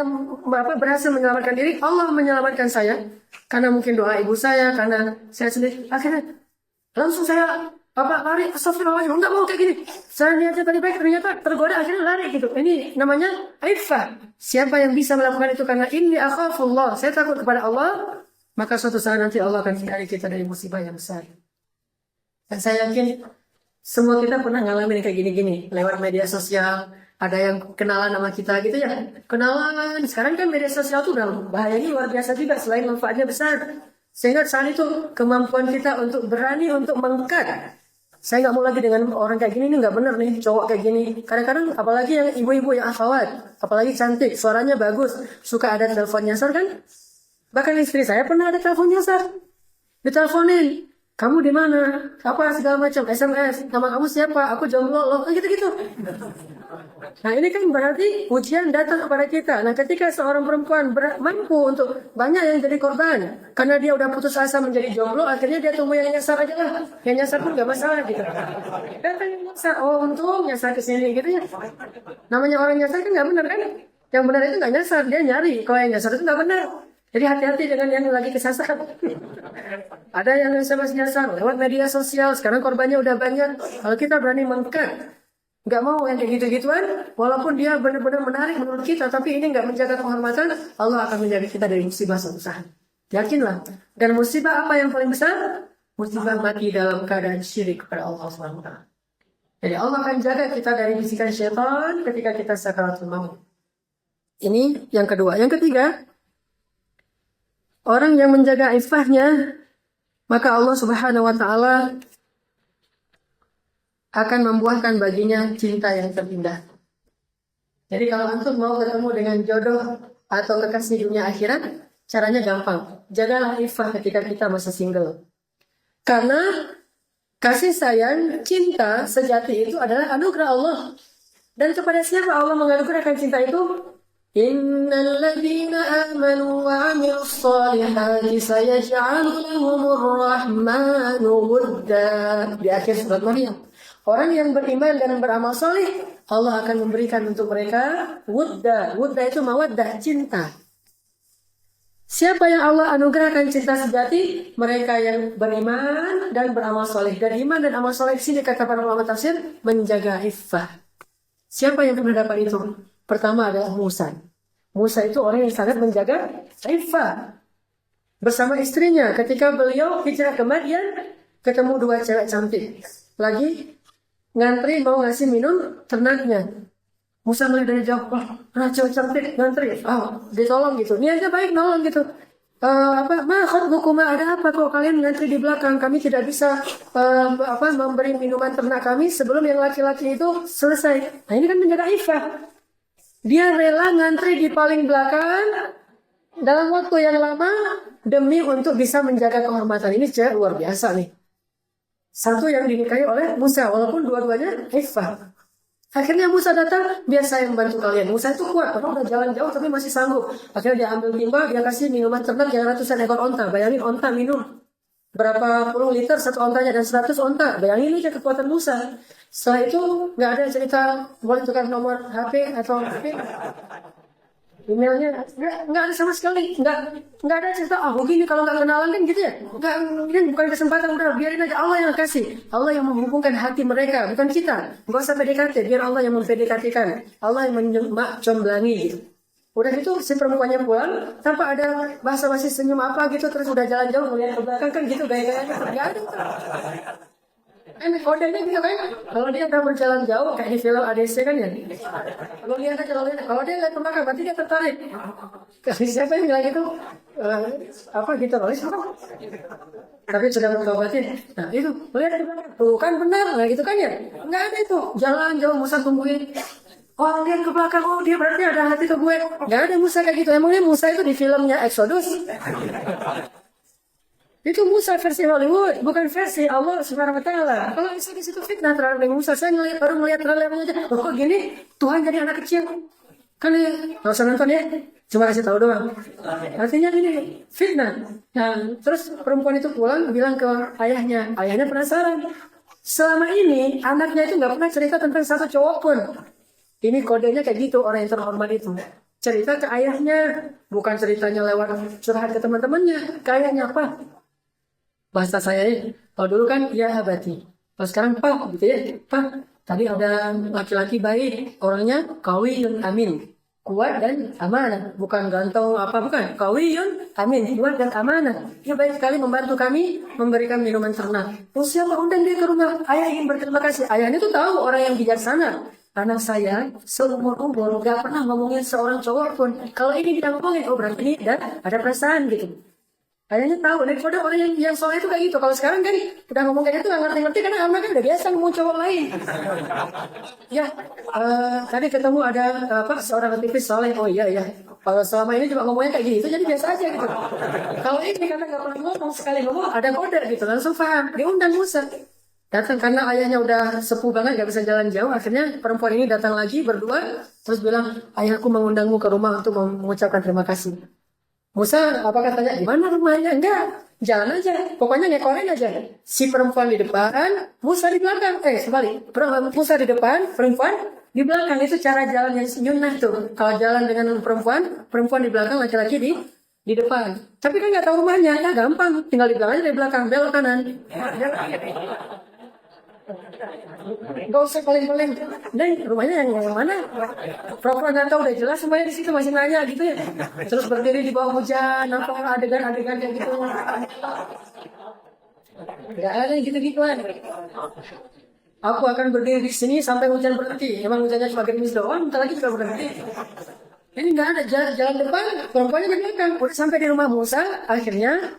berhasil menyelamatkan diri, Allah menyelamatkan saya. Karena mungkin doa ibu saya, karena saya sendiri. Akhirnya langsung saya lari, astagfirullahaladzim, enggak mau kayak gini. Saya niatnya tadi baik, ternyata tergoda, akhirnya lari gitu. Ini namanya ifah. Siapa yang bisa melakukan itu karena inni akhafullah, saya takut kepada Allah, maka suatu saat nanti Allah akan hindari kita dari musibah yang besar. Dan saya yakin semua kita pernah ngalamin kayak gini-gini lewat media sosial. Ada yang kenalan sama kita gitu ya. Kenalan. Sekarang kan media sosial tuh udah bahayanya luar biasa juga. Selain manfaatnya besar. Sehingga saat itu kemampuan kita untuk berani untuk mengkat. Saya nggak mau lagi dengan orang kayak gini. Ini nggak bener nih cowok kayak gini. Kadang-kadang apalagi yang ibu-ibu yang akhwat. Apalagi cantik. Suaranya bagus. Suka ada telepon nyasar kan. Bahkan istri saya pernah ada telepon nyasar. Diteleponin. Kamu di mana? Apa segala macam SMS. Nama kamu siapa? Aku jomblo loh. Gitu-gitu. Nah ini kan berarti ujian datang kepada kita. Nah ketika seorang perempuan mampu untuk banyak yang jadi korban. Karena dia udah putus asa menjadi jomblo. Akhirnya dia tunggu yang nyasar aja lah. Yang nyasar pun gak masalah gitu. Dan kan yang nyasar. Oh untung nyasar kesini gitu ya. Namanya orang nyasar kan gak benar kan. Yang benar itu gak nyasar. Dia nyari. Kalau yang nyasar itu gak benar. Jadi hati-hati dengan yang lagi kesasar. Ada yang SMS nyasar lewat media sosial. Sekarang korbannya udah banyak. Kalau kita berani mengkat, nggak mau yang kayak gitu-gituan, walaupun dia benar-benar menarik menurut kita, tapi ini nggak menjaga kehormatan, Allah akan menjaga kita dari musibah suatu saat. Yakinlah. Dan musibah apa yang paling besar? Musibah mati dalam keadaan syirik kepada Allah SWT. Jadi Allah akan jaga kita dari bisikan syaitan ketika kita sakaratul maut. Ini yang kedua. Yang ketiga, orang yang menjaga ifahnya, maka Allah Subhanahu wa Ta'ala akan membuahkan baginya cinta yang terindah. Jadi kalau antum mau ketemu dengan jodoh atau kekasih dunia akhirat, caranya gampang. Jagalah iffah ketika kita masih single. Karena kasih sayang, cinta sejati itu adalah anugerah Allah. Dan kepada siapa Allah menganugerahkan cinta itu? Innal ladzina amanu wa 'amilus shalihati sayaj'alu lahumur rahmanu wudda. Di akhir surat Maryam. Orang yang beriman dan beramal soleh, Allah akan memberikan untuk mereka wudda. Wudda itu mawaddah, cinta. Siapa yang Allah anugerahkan cinta sejati? Mereka yang beriman dan beramal soleh. Dan iman dan amal soleh di sini kata para ulama tafsir menjaga iffah. Siapa yang pernah dapat itu? Pertama adalah Musa. Musa itu orang yang sangat menjaga iffah. Bersama istrinya ketika beliau hijrah ke Madian, ketemu dua cewek cantik. Lagi ngantri mau ngasih minum ternaknya. Musa melihat dari jauh, cewek cantik ngantri. Ditolong gitu. Niatnya baik nolong gitu. Ada apa kok kalian ngantri di belakang? Kami tidak bisa memberi minuman ternak kami sebelum yang laki-laki itu selesai. Nah ini kan menjaga iffah. Dia rela ngantri di paling belakang dalam waktu yang lama demi untuk bisa menjaga kehormatan. Ini cewek luar biasa nih. Satu yang dinikahi oleh Musa walaupun dua-duanya iffah. Akhirnya Musa datang, biar saya membantu kalian. Musa itu kuat, karena udah jalan jauh tapi masih sanggup. Akhirnya dia ambil timba, dia kasih minuman ternak yang ratusan ekor onta. Bayangin onta minum berapa puluh liter satu ontanya dan 100 onta. Bayangin aja kekuatan Musa. Setelah itu nggak ada cerita boleh tukar nomor HP atau emailnya, nggak ada sama sekali, nggak ada cerita. Begini kalau nggak kenalan kan gitu ya, nggak, ini bukan kesempatan, udah biarin aja Allah yang kasih, Allah yang menghubungkan hati mereka, bukan kita. Nggak usah PDKT, biar Allah yang mempdkt-kan, Allah yang mencomblangi gitu. Udah gitu si perempuannya pulang tanpa ada basa-basi senyum apa gitu, terus udah jalan jauh melihat ke belakang kan gitu gaya-gayanya, nggak ada. Kodenya gitu kan, kalau dia udah berjalan jauh kayak di film ADC kan ya, kalau dia lihat ke belakang berarti dia tertarik. Siapa yang bilang itu gitu loh, tapi sudah bertobatin. Nah itu lihat ke belakang, tuh kan benar, nah gitu kan ya, nggak ada itu jalan jauh Musa tungguin. Lihat ke belakang, dia berarti ada hati ke gue. Nggak ada Musa kayak gitu. Emangnya Musa itu di filmnya Exodus? Itu Musa versi Hollywood, bukan versi Allah Subhanahu wa taala. Kalau di situ fitnah terhadap Musa, saya baru melihat trailernya aja. Kok gini? Tuhan jadi anak kecil. Kan ya, enggak usah nonton ya. Cuma kasih tahu doang. Artinya ini fitnah. Nah, terus perempuan itu pulang bilang ke ayahnya. Ayahnya penasaran. Selama ini anaknya itu nggak pernah cerita tentang satu cowok pun. Ini kodenya kayak gitu orang yang terhormat itu. Cerita ke ayahnya, bukan ceritanya lewat curhat ke teman-temannya. Ke ayahnya apa? Bahasa saya ya, kalau dulu kan ya abadi, kalau sekarang Pak gitu ya, Pak tadi ada laki-laki baik, orangnya qawiyun amin, kuat dan amanah, bukan ganteng bukan, qawiyun amin, kuat dan amanah, dia baik sekali membantu kami memberikan minuman ternak. Terus siapa undang dia ke rumah, ayah ingin berterima kasih. Ayahnya tuh tahu orang yang bijaksana. Anak saya seumur-umur gak pernah ngomongin seorang cowok pun, kalau ini dia ngomongin, berarti ini ada perasaan gitu. Kayaknya tahu, daripada orang yang soal itu kayak gitu. Kalau sekarang kan udah ngomong kayak gitu nggak ngerti-ngerti karena anak kan udah biasa ngomong cowok lain. Ya, tadi ketemu ada seorang aktivis soleh. Oh iya. Kalau selama ini cuma ngomongnya kayak gitu, jadi biasa aja gitu. Kalau ini karena nggak pernah ngomong, sekali ngomong ada kode gitu, langsung paham. Diundang Musa. Datang karena ayahnya udah sepuh banget, nggak bisa jalan jauh. Akhirnya perempuan ini datang lagi berdua, terus bilang, ayahku mengundangmu ke rumah untuk mengucapkan terima kasih. Musa apa katanya, di mana rumahnya? Enggak, jalan aja, pokoknya ngekorin aja. Si perempuan di depan, Musa di belakang. Sebalik, Musa di depan, perempuan di belakang. Itu cara jalan yang sunnah tuh. Kalau jalan dengan perempuan di belakang, laki-laki di depan. Tapi kan nggak tahu rumahnya, ya gampang, tinggal di belakang aja, dari belakang, belok kanan. Gak usah paling-paling. Neng, rumahnya yang mana? Pura-pura nggak tahu, udah jelas semuanya di situ, masih nanya gitu ya. Terus berdiri di bawah hujan, adegan-adegan kayak gitu. Gak ada yang gitu-gituan. Aku akan berdiri di sini sampai hujan berhenti. Emang hujannya cuma gerimis doang, bentar lagi juga berhenti. Ini nggak ada jalan depan, perempuannya di belakang. Udah sampai di rumah Musa, akhirnya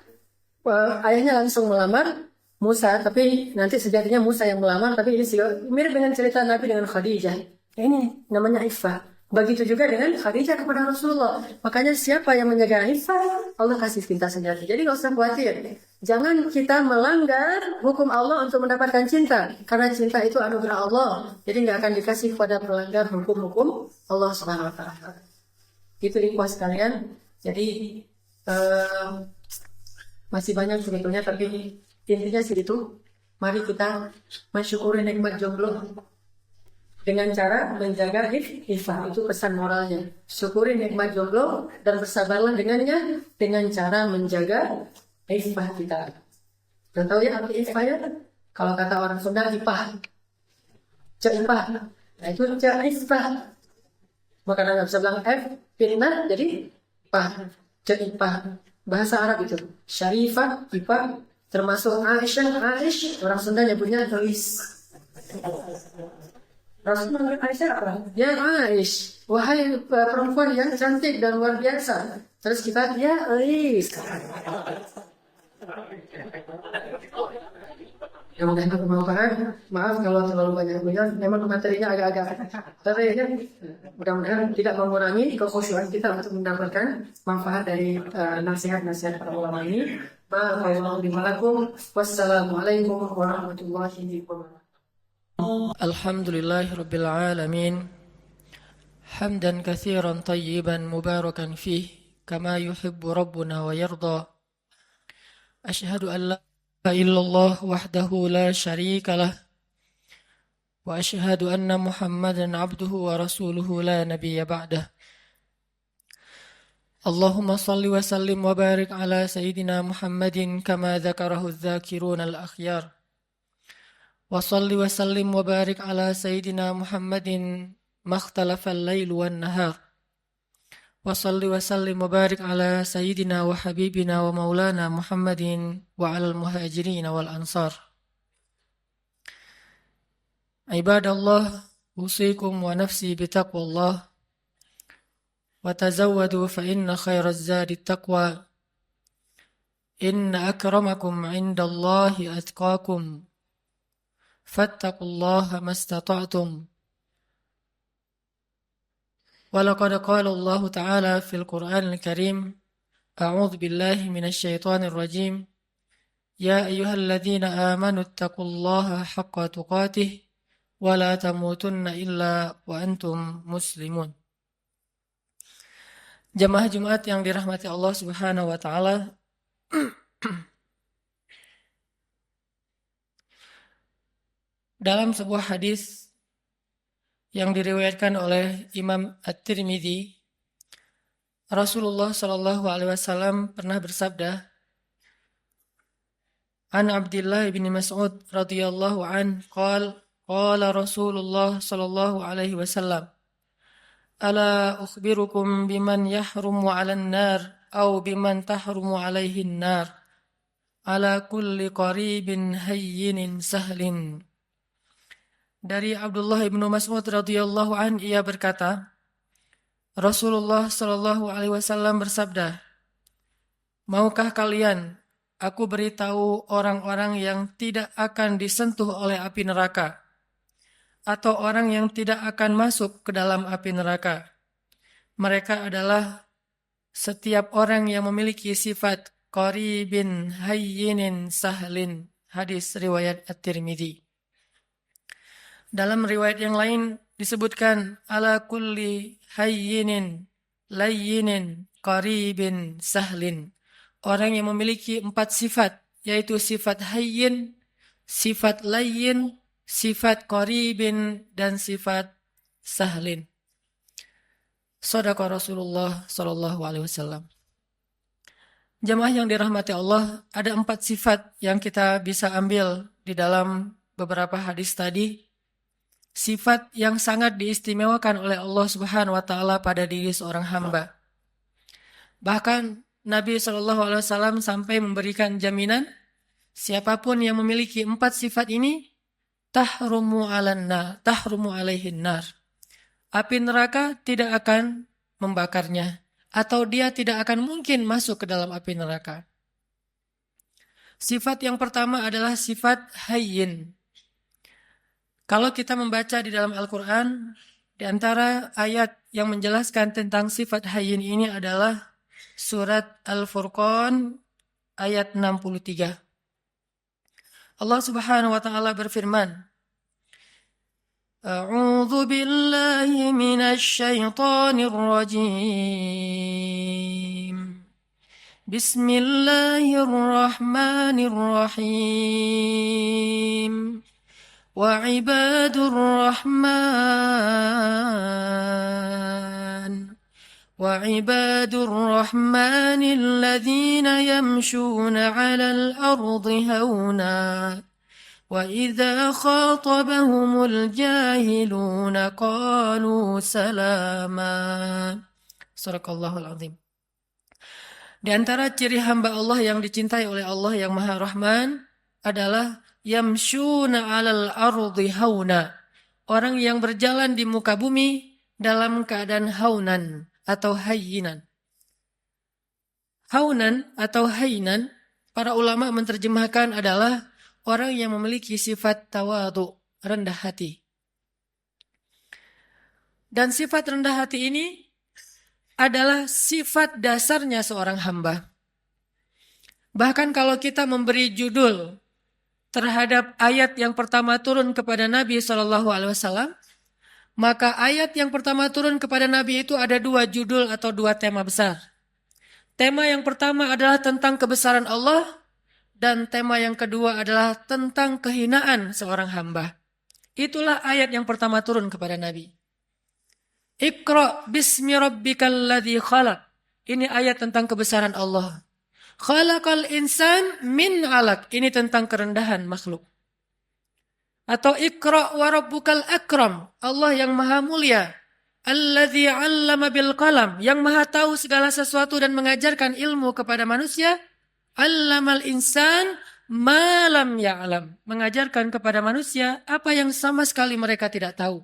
ayahnya langsung melamar Musa, tapi nanti sejatinya Musa yang melamar, tapi ini mirip dengan cerita Nabi dengan Khadijah. Ini namanya iffah. Begitu juga dengan Khadijah kepada Rasulullah. Makanya siapa yang menjaga Aisyah, Allah kasih cinta sejati. Jadi nggak usah khawatir. Jangan kita melanggar hukum Allah untuk mendapatkan cinta. Karena cinta itu anugerah Allah. Jadi nggak akan dikasih pada pelanggar hukum-hukum Allah Subhanahu Wa Taala. Itu ikhwas sekalian. Jadi masih banyak sebetulnya, tapi intinya sih itu. Mari kita mensyukuri nikmat jomblo dengan cara menjaga iffah. Itu pesan moralnya. Syukuri nikmat jomblo dan bersabarlah dengannya dengan cara menjaga iffah kita. Dan tahu ya arti iffah ya? Kalau kata orang Sunda, ipah, cek ipah. Nah itu cek iffah. Maka nggak bisa bilang fitnah, jadi ipah, cek ipah. Bahasa Arab itu syarifah, ipah, termasuk Aish. Orang Sunda nyebutnya Lois. Rasul manggil Aisyah apa? Ya Aish, wahai perempuan yang cantik dan luar biasa. Terus kita, ya Aish. Ya mudah bermanfaat. Maaf kalau terlalu banyak beliau. Memang materinya agak-agak tapi ya, mudah-mudahan tidak mengurangi kekhusyuan kita untuk mendapatkan manfaat dari nasihat-nasihat para ulama ini. Wassalamualaikum warahmatullahi wabarakatuh. Alhamdulillahirabbil alamin. Hamdan katsiran tayyiban mubarakan fih kama yuhibbu rabbuna wa yarda. Asyhadu an la ilaha illallah wahdahu la syarika lah wa asyhadu anna Muhammadan abduhu wa rasuluhu la nabiyya ba'dah. Allahumma salli wa sallim wa barik ala sayyidina Muhammadin kama dzakarahu adh-dzakiruna al-akhyar. وصل وسلم وبارك على سيدنا محمد ما اختلف الليل والنهار وصل وسلم وبارك على سيدنا وحبيبنا ومولانا محمد وعلى المهاجرين والأنصار عباد الله أوصيكم ونفسي بتقوى الله وتزودوا فإن خير الزاد التقوى إن أكرمكم عند الله أتقاكم فاتقوا الله ما استطعتم ولقد قال الله تعالى في القرآن الكريم أعوذ بالله من الشيطان الرجيم يا أيها الذين آمنوا اتقوا الله حق تقاته ولا تموتن إلا وأنتم مسلمون. Jamaah Jumat yang dirahmati Allah Subhanahu wa taala. Dalam sebuah hadis yang diriwayatkan oleh Imam At-Tirmidzi, Rasulullah Shallallahu alaihi wasallam pernah bersabda, An Abdullah bin Mas'ud radhiyallahu an qala Rasulullah Shallallahu alaihi wasallam, Ala ukhbirukum biman yahrumu 'alan nar aw biman tahrumu 'alaihi an-nar ala kulli qaribin hayyinin sahlin. Dari Abdullah bin Mas'ud radhiyallahu an, ia berkata, Rasulullah Shallallahu alaihi wasallam bersabda, maukah kalian aku beritahu orang-orang yang tidak akan disentuh oleh api neraka atau orang yang tidak akan masuk ke dalam api neraka? Mereka adalah setiap orang yang memiliki sifat qaribin hayyinin sahlin. Hadis riwayat At-Tirmidzi. Dalam riwayat yang lain disebutkan ala kulli hayyinin layyinin qaribin sahlin. Orang yang memiliki 4 sifat, yaitu sifat hayyin, sifat layyin, sifat qaribin, dan sifat sahlin. Shadaqa Rasulullah sallallahu alaihi wasallam. Jamaah yang dirahmati Allah, ada 4 sifat yang kita bisa ambil di dalam beberapa hadis tadi. Sifat yang sangat diistimewakan oleh Allah Subhanahu wa taala pada diri seorang hamba. Bahkan Nabi SAW sampai memberikan jaminan, siapapun yang memiliki 4 sifat ini, tahrumu alaihin nar. Api neraka tidak akan membakarnya, atau dia tidak akan mungkin masuk ke dalam api neraka. Sifat yang pertama adalah sifat hayyin. Kalau kita membaca di dalam Al-Quran, Di antara ayat yang menjelaskan tentang sifat hayyin ini adalah surat Al-Furqan ayat 63. Allah Subhanahu wa taala berfirman, A'udzu billahi minasy syaithanir rajim. Bismillahirrahmanirrahim. وعباد الرحمن الذين يمشون على الأرض هونا وإذا خاطبهم الجاهلون قالوا سلاما. Sadaqallahul azim. Di antara ciri hamba Allah yang dicintai oleh Allah yang Maha Rahman adalah yamshuna 'alal ardi hauna. Orang yang berjalan di muka bumi dalam keadaan haunan atau hayyinan. Haunan atau hayyinan, para ulama menerjemahkan adalah orang yang memiliki sifat tawadhu, rendah hati. Dan sifat rendah hati ini adalah sifat dasarnya seorang hamba. Bahkan kalau kita memberi judul terhadap ayat yang pertama turun kepada Nabi SAW, maka ayat yang pertama turun kepada Nabi itu ada dua judul atau dua tema besar. Tema yang pertama adalah tentang kebesaran Allah, dan tema yang kedua adalah tentang kehinaan seorang hamba. Itulah ayat yang pertama turun kepada Nabi. Iqra bismi rabbikal ladzi khalaq. Ini ayat tentang kebesaran Allah. Khalaqal insan min 'alaq. Ini tentang kerendahan makhluk. Atau Iqra wa rabbukal akram. Allah yang maha mulia. Alladzi 'allama bil qalam. Yang maha tahu segala sesuatu dan mengajarkan ilmu kepada manusia. 'Allamal insan ma lam ya'lam. Mengajarkan kepada manusia apa yang sama sekali mereka tidak tahu.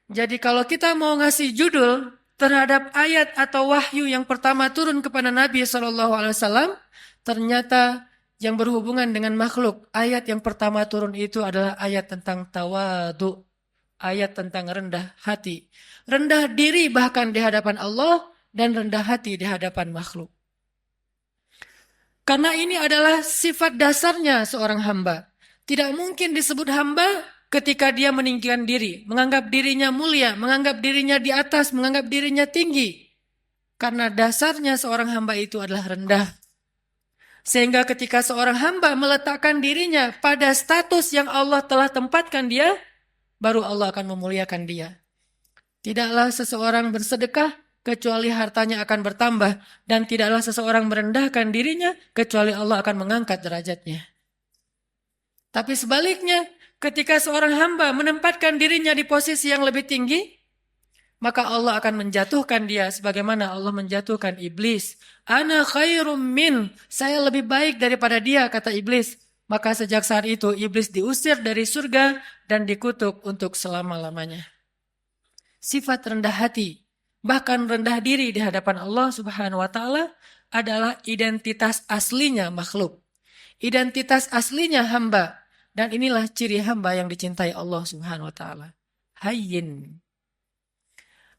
Jadi kalau kita mau ngasih judul terhadap ayat atau wahyu yang pertama turun kepada Nabi SAW, ternyata yang berhubungan dengan makhluk, ayat yang pertama turun itu adalah ayat tentang tawadhu, ayat tentang rendah hati. Rendah diri bahkan di hadapan Allah dan rendah hati di hadapan makhluk. Karena ini adalah sifat dasarnya seorang hamba. Tidak mungkin disebut hamba ketika dia meninggikan diri, menganggap dirinya mulia, menganggap dirinya di atas, menganggap dirinya tinggi. Karena dasarnya seorang hamba itu adalah rendah. Sehingga ketika seorang hamba meletakkan dirinya pada status yang Allah telah tempatkan dia, baru Allah akan memuliakan dia. Tidaklah seseorang bersedekah kecuali hartanya akan bertambah, dan tidaklah seseorang merendahkan dirinya kecuali Allah akan mengangkat derajatnya. Tapi sebaliknya, ketika seorang hamba menempatkan dirinya di posisi yang lebih tinggi, maka Allah akan menjatuhkan dia sebagaimana Allah menjatuhkan iblis. Ana khairum min, saya lebih baik daripada dia, kata iblis. Maka sejak saat itu iblis diusir dari surga dan dikutuk untuk selama-lamanya. Sifat rendah hati, bahkan rendah diri di hadapan Allah Subhanahu wa taala adalah identitas aslinya makhluk. Identitas aslinya hamba. Dan inilah ciri hamba yang dicintai Allah Subhanahu wa taala. Hayyin.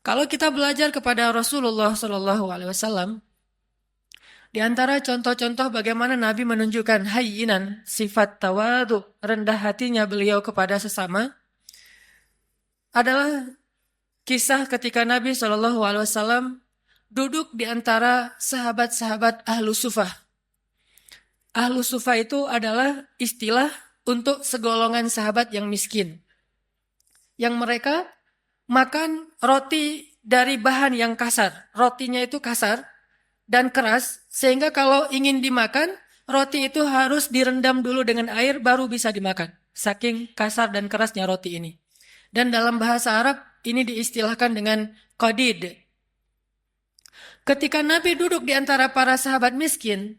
Kalau kita belajar kepada Rasulullah SAW, di antara contoh-contoh bagaimana Nabi menunjukkan hayyinan, sifat tawadhu, rendah hatinya beliau kepada sesama, adalah kisah ketika Nabi SAW duduk di antara sahabat-sahabat Ahlu Sufah. Ahlu Sufah itu adalah istilah untuk segolongan sahabat yang miskin. Yang mereka makan roti dari bahan yang kasar. Rotinya itu kasar dan keras, sehingga kalau ingin dimakan, roti itu harus direndam dulu dengan air baru bisa dimakan. Saking kasar dan kerasnya roti ini. Dan dalam bahasa Arab, ini diistilahkan dengan qadid. Ketika Nabi duduk di antara para sahabat miskin,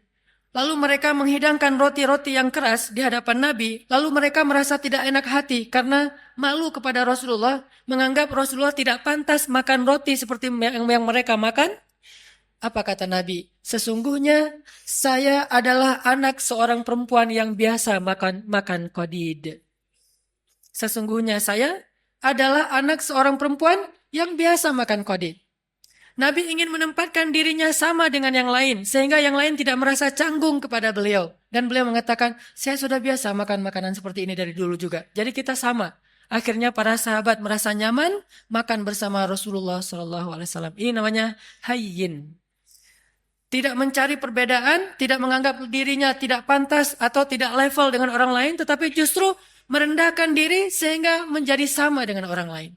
lalu mereka menghidangkan roti-roti yang keras di hadapan Nabi. Lalu mereka merasa tidak enak hati karena malu kepada Rasulullah. Menganggap Rasulullah tidak pantas makan roti seperti yang mereka makan. Apa kata Nabi? Sesungguhnya saya adalah anak seorang perempuan yang biasa makan qadid. Sesungguhnya saya adalah anak seorang perempuan yang biasa makan qadi. Nabi ingin menempatkan dirinya sama dengan yang lain, sehingga yang lain tidak merasa canggung kepada beliau. Dan beliau mengatakan, saya sudah biasa makan makanan seperti ini dari dulu juga. Jadi kita sama. Akhirnya para sahabat merasa nyaman makan bersama Rasulullah SAW. Ini namanya hayyin. Tidak mencari perbedaan, tidak menganggap dirinya tidak pantas atau tidak level dengan orang lain, tetapi justru merendahkan diri sehingga menjadi sama dengan orang lain.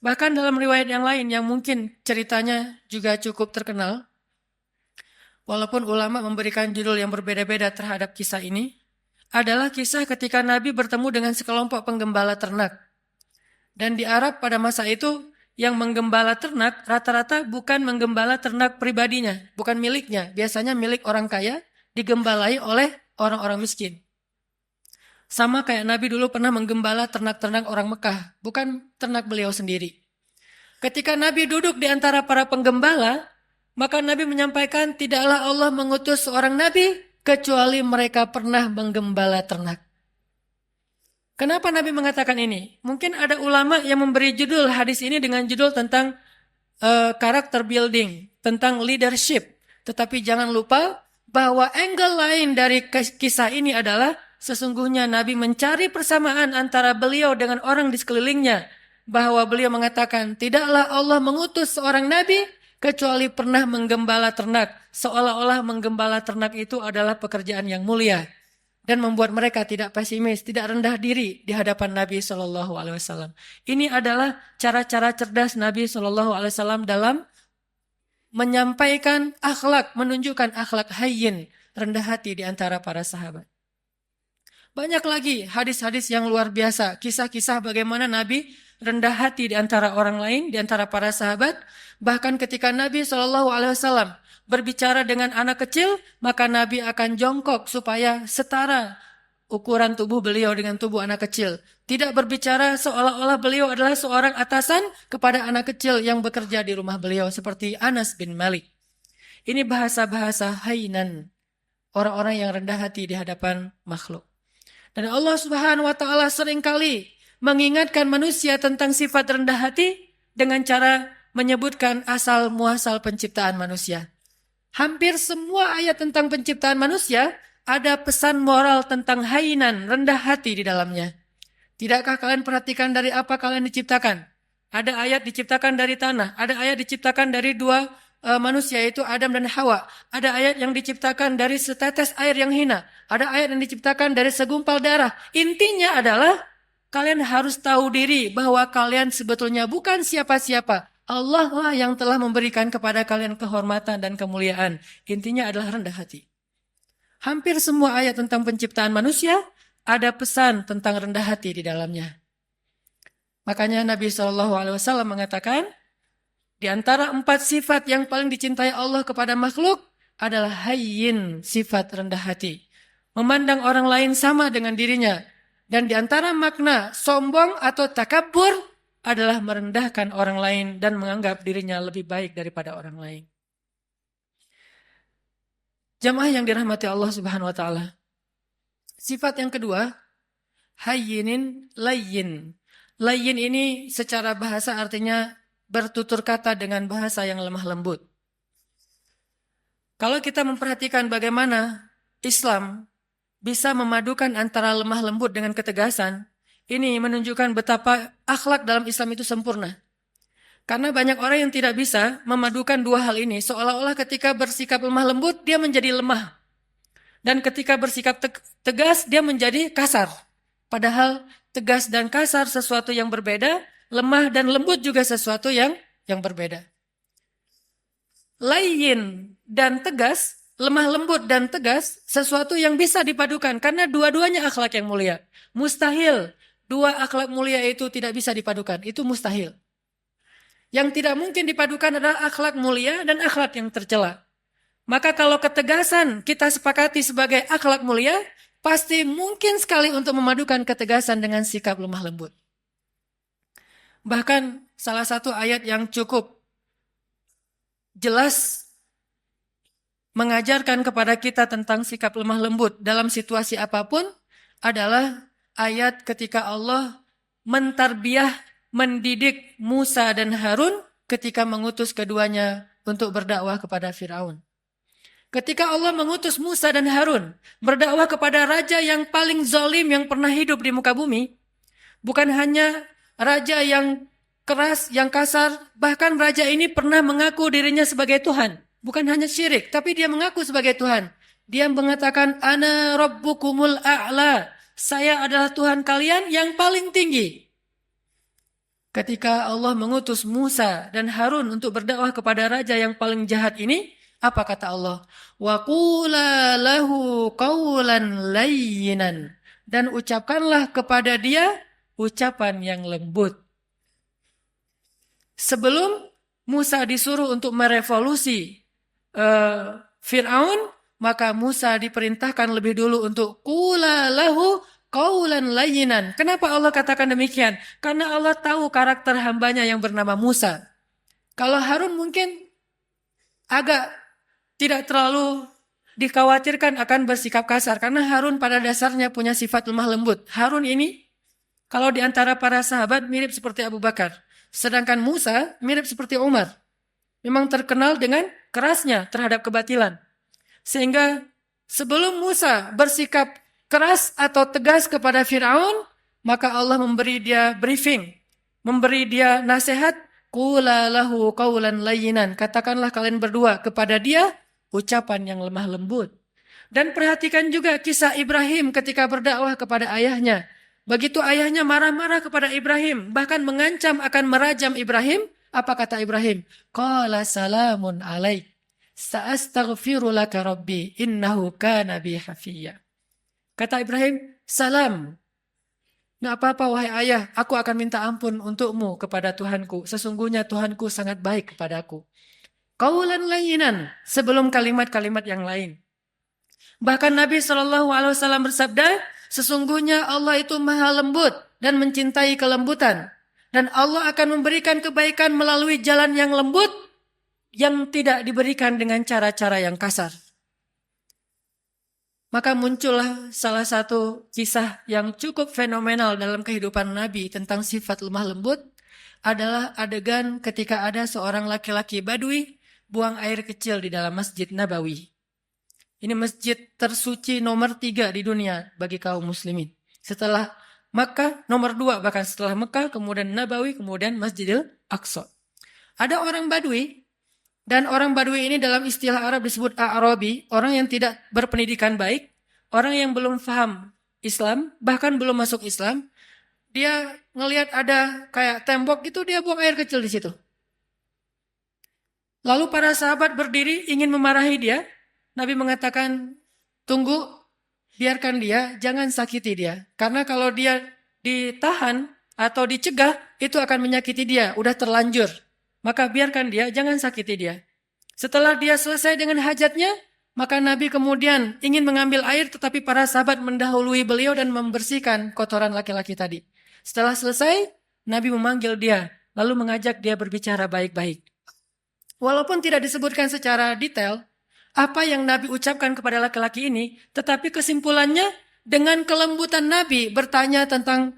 Bahkan dalam riwayat yang lain yang mungkin ceritanya juga cukup terkenal, walaupun ulama memberikan judul yang berbeda-beda terhadap kisah ini, adalah kisah ketika Nabi bertemu dengan sekelompok penggembala ternak. Dan di Arab pada masa itu, yang menggembala ternak rata-rata bukan menggembala ternak pribadinya, bukan miliknya. Biasanya milik orang kaya digembalai oleh orang-orang miskin. Sama kayak Nabi dulu pernah menggembala ternak-ternak orang Mekah, bukan ternak beliau sendiri. Ketika Nabi duduk di antara para penggembala, maka Nabi menyampaikan, tidaklah Allah mengutus seorang Nabi kecuali mereka pernah menggembala ternak. Kenapa Nabi mengatakan ini? Mungkin ada ulama yang memberi judul hadis ini dengan judul tentang karakter building, tentang leadership. Tetapi jangan lupa bahwa angle lain dari kisah ini adalah sesungguhnya Nabi mencari persamaan antara beliau dengan orang di sekelilingnya. Bahwa beliau mengatakan, tidaklah Allah mengutus seorang Nabi kecuali pernah menggembala ternak. Seolah-olah menggembala ternak itu adalah pekerjaan yang mulia. Dan membuat mereka tidak pesimis, tidak rendah diri di hadapan Nabi SAW. Ini adalah cara-cara cerdas Nabi SAW dalam menyampaikan akhlak, menunjukkan akhlak hayyin, rendah hati di antara para sahabat. Banyak lagi hadis-hadis yang luar biasa, kisah-kisah bagaimana Nabi rendah hati di antara orang lain, di antara para sahabat. Bahkan ketika Nabi SAW berbicara dengan anak kecil, maka Nabi akan jongkok supaya setara ukuran tubuh beliau dengan tubuh anak kecil. Tidak berbicara seolah-olah beliau adalah seorang atasan kepada anak kecil yang bekerja di rumah beliau, seperti Anas bin Malik. Ini bahasa-bahasa haynan, orang-orang yang rendah hati di hadapan makhluk. Dan Allah Subhanahu wa taala seringkali mengingatkan manusia tentang sifat rendah hati dengan cara menyebutkan asal muasal penciptaan manusia. Hampir semua ayat tentang penciptaan manusia ada pesan moral tentang hainan, rendah hati di dalamnya. Tidakkah kalian perhatikan dari apa kalian diciptakan? Ada ayat diciptakan dari tanah, ada ayat diciptakan dari dua manusia, yaitu Adam dan Hawa. Ada ayat yang diciptakan dari setetes air yang hina. Ada ayat yang diciptakan dari segumpal darah. Intinya adalah kalian harus tahu diri bahwa kalian sebetulnya bukan siapa-siapa. Allah lah yang telah memberikan kepada kalian kehormatan dan kemuliaan. Intinya adalah rendah hati. Hampir semua ayat tentang penciptaan manusia ada pesan tentang rendah hati di dalamnya. Makanya Nabi SAW mengatakan, di antara 4 sifat yang paling dicintai Allah kepada makhluk adalah hayyin, sifat rendah hati. Memandang orang lain sama dengan dirinya. Dan di antara makna sombong atau takabur adalah merendahkan orang lain dan menganggap dirinya lebih baik daripada orang lain. Jamaah yang dirahmati Allah Subhanahu wa taala. Sifat yang kedua, hayyinin layyin. Layyin ini secara bahasa artinya bertutur kata dengan bahasa yang lemah lembut. Kalau kita memperhatikan bagaimana Islam bisa memadukan antara lemah lembut dengan ketegasan, ini menunjukkan betapa akhlak dalam Islam itu sempurna. Karena banyak orang yang tidak bisa memadukan dua hal ini, seolah-olah ketika bersikap lemah lembut, dia menjadi lemah. Dan ketika bersikap tegas, dia menjadi kasar. Padahal tegas dan kasar sesuatu yang berbeda, lemah dan lembut juga sesuatu yang berbeda. Layyin dan tegas, lemah lembut dan tegas, sesuatu yang bisa dipadukan karena dua-duanya akhlak yang mulia. Mustahil dua akhlak mulia itu tidak bisa dipadukan, itu mustahil. Yang tidak mungkin dipadukan adalah akhlak mulia dan akhlak yang tercela. Maka kalau ketegasan kita sepakati sebagai akhlak mulia, pasti mungkin sekali untuk memadukan ketegasan dengan sikap lemah lembut. Bahkan salah satu ayat yang cukup jelas mengajarkan kepada kita tentang sikap lemah lembut dalam situasi apapun adalah ayat ketika Allah mentarbiyah, mendidik Musa dan Harun ketika mengutus keduanya untuk berdakwah kepada Firaun. Ketika Allah mengutus Musa dan Harun berdakwah kepada raja yang paling zalim yang pernah hidup di muka bumi, bukan hanya raja yang keras, yang kasar, bahkan raja ini pernah mengaku dirinya sebagai Tuhan. Bukan hanya syirik, tapi dia mengaku sebagai Tuhan. Dia mengatakan, Ana Rabbukumul A'la. Saya adalah Tuhan kalian yang paling tinggi. Ketika Allah mengutus Musa dan Harun untuk berdakwah kepada raja yang paling jahat ini, apa kata Allah? Wa qula lahu qawlan layyinan. Dan ucapkanlah kepada dia ucapan yang lembut. Sebelum Musa disuruh untuk merevolusi Fir'aun, maka Musa diperintahkan lebih dulu untuk qula lahu qawlan layyinan. Kenapa Allah katakan demikian? Karena Allah tahu karakter hambanya yang bernama Musa. Kalau Harun mungkin agak tidak terlalu dikhawatirkan akan bersikap kasar. Karena Harun pada dasarnya punya sifat lemah lembut. Harun ini kalau di antara para sahabat mirip seperti Abu Bakar. Sedangkan Musa mirip seperti Umar. Memang terkenal dengan kerasnya terhadap kebatilan. Sehingga sebelum Musa bersikap keras atau tegas kepada Fir'aun, maka Allah memberi dia briefing, memberi dia nasihat, qula lahu qawlan layyinan. Katakanlah kalian berdua kepada dia ucapan yang lemah lembut. Dan perhatikan juga kisah Ibrahim ketika berdakwah kepada ayahnya. Begitu ayahnya marah-marah kepada Ibrahim, bahkan mengancam akan merajam Ibrahim, apa kata Ibrahim? Qala salamun alaik, sa'astaghfiru laka rabbi, innahu kana bi hafiyya. Kata Ibrahim, salam. Nggak apa-apa wahai ayah, aku akan minta ampun untukmu kepada Tuhanku. Sesungguhnya Tuhanku sangat baik kepadaku. Qaulan layyinan, sebelum kalimat-kalimat yang lain. Bahkan Nabi SAW bersabda, sesungguhnya Allah itu maha lembut dan mencintai kelembutan. Dan Allah akan memberikan kebaikan melalui jalan yang lembut yang tidak diberikan dengan cara-cara yang kasar. Maka muncullah salah satu kisah yang cukup fenomenal dalam kehidupan Nabi tentang sifat lemah lembut adalah adegan ketika ada seorang laki-laki Badui buang air kecil di dalam Masjid Nabawi. Ini masjid tersuci nomor 3 di dunia bagi kaum muslimin. Setelah Makkah, nomor 2 bahkan setelah Makkah, kemudian Nabawi, kemudian Masjidil Aqsa. Ada orang Badui. Dan orang Badui ini dalam istilah Arab disebut A'rabi, orang yang tidak berpendidikan baik, orang yang belum paham Islam, bahkan belum masuk Islam. Dia ngelihat ada kayak tembok gitu, dia buang air kecil di situ. Lalu para sahabat berdiri ingin memarahi dia. Nabi mengatakan, tunggu, biarkan dia, jangan sakiti dia. Karena kalau dia ditahan atau dicegah, itu akan menyakiti dia, udah terlanjur. Maka biarkan dia, jangan sakiti dia. Setelah dia selesai dengan hajatnya, maka Nabi kemudian ingin mengambil air, tetapi para sahabat mendahului beliau dan membersihkan kotoran laki-laki tadi. Setelah selesai, Nabi memanggil dia, lalu mengajak dia berbicara baik-baik. Walaupun tidak disebutkan secara detail, apa yang Nabi ucapkan kepada laki-laki ini, tetapi kesimpulannya dengan kelembutan Nabi bertanya tentang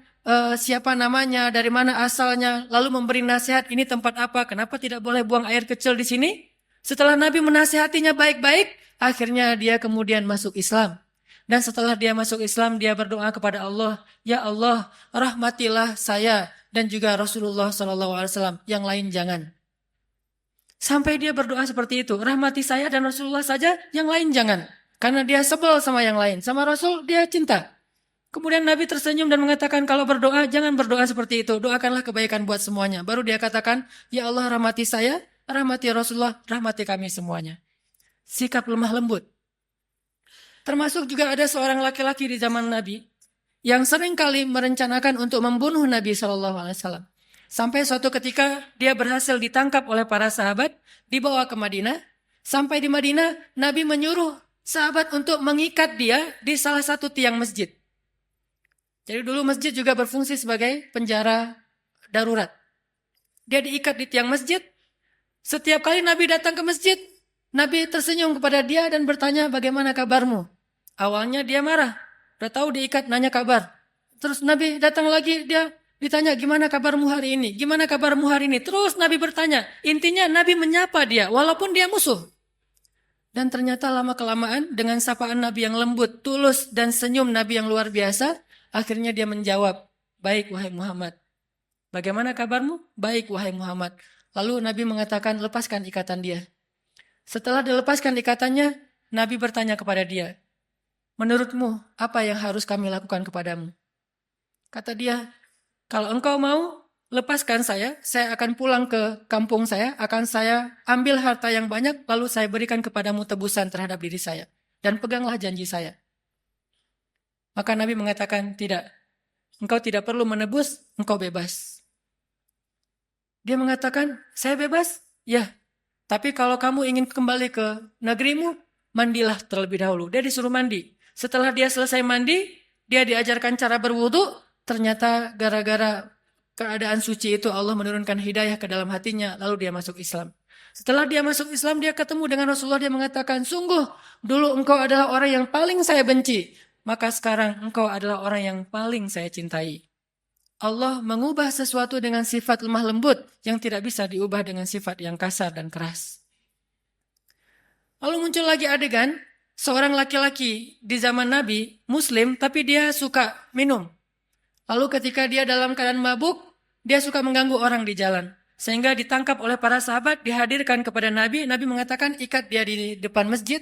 siapa namanya, dari mana asalnya, lalu memberi nasihat, ini tempat apa, kenapa tidak boleh buang air kecil di sini. Setelah Nabi menasihatinya baik-baik, akhirnya dia kemudian masuk Islam. Dan setelah dia masuk Islam, dia berdoa kepada Allah, ya Allah, rahmatilah saya dan juga Rasulullah SAW, yang lain jangan. Sampai dia berdoa seperti itu, rahmati saya dan Rasulullah saja, yang lain jangan. Karena dia sebel sama yang lain, sama Rasul dia cinta. Kemudian Nabi tersenyum dan mengatakan, kalau berdoa, jangan berdoa seperti itu. Doakanlah kebaikan buat semuanya. Baru dia katakan, ya Allah rahmati saya, rahmati Rasulullah, rahmati kami semuanya. Sikap lemah lembut. Termasuk juga ada seorang laki-laki di zaman Nabi, yang seringkali merencanakan untuk membunuh Nabi SAW. Sampai suatu ketika, dia berhasil ditangkap oleh para sahabat, dibawa ke Madinah. Sampai di Madinah, Nabi menyuruh sahabat untuk mengikat dia di salah satu tiang masjid. Jadi dulu masjid juga berfungsi sebagai penjara darurat. Dia diikat di tiang masjid. Setiap kali Nabi datang ke masjid, Nabi tersenyum kepada dia dan bertanya, bagaimana kabarmu? Awalnya dia marah. Udah tahu diikat, nanya kabar. Terus Nabi datang lagi, dia ditanya, gimana kabarmu hari ini? Gimana kabarmu hari ini? Terus Nabi bertanya. Intinya Nabi menyapa dia, walaupun dia musuh. Dan ternyata lama-kelamaan dengan sapaan Nabi yang lembut, tulus, dan senyum Nabi yang luar biasa, akhirnya dia menjawab, baik wahai Muhammad. Bagaimana kabarmu? Baik wahai Muhammad. Lalu Nabi mengatakan, lepaskan ikatan dia. Setelah dilepaskan ikatannya, Nabi bertanya kepada dia, menurutmu apa yang harus kami lakukan kepadamu? Kata dia, kalau engkau mau, lepaskan saya akan pulang ke kampung saya, akan saya ambil harta yang banyak, lalu saya berikan kepadamu tebusan terhadap diri saya. Dan peganglah janji saya. Maka Nabi mengatakan, tidak. Engkau tidak perlu menebus, engkau bebas. Dia mengatakan, saya bebas? Ya. Tapi kalau kamu ingin kembali ke negerimu, mandilah terlebih dahulu. Dia disuruh mandi. Setelah dia selesai mandi, dia diajarkan cara berwudu. Ternyata gara-gara keadaan suci itu Allah menurunkan hidayah ke dalam hatinya, lalu dia masuk Islam. Setelah dia masuk Islam, dia ketemu dengan Rasulullah, dia mengatakan, sungguh dulu engkau adalah orang yang paling saya benci, maka sekarang engkau adalah orang yang paling saya cintai. Allah mengubah sesuatu dengan sifat lemah lembut yang tidak bisa diubah dengan sifat yang kasar dan keras. Lalu muncul lagi adegan, seorang laki-laki di zaman Nabi, Muslim, tapi dia suka minum. Lalu ketika dia dalam keadaan mabuk, dia suka mengganggu orang di jalan. Sehingga ditangkap oleh para sahabat, dihadirkan kepada Nabi. Nabi mengatakan, ikat dia di depan masjid.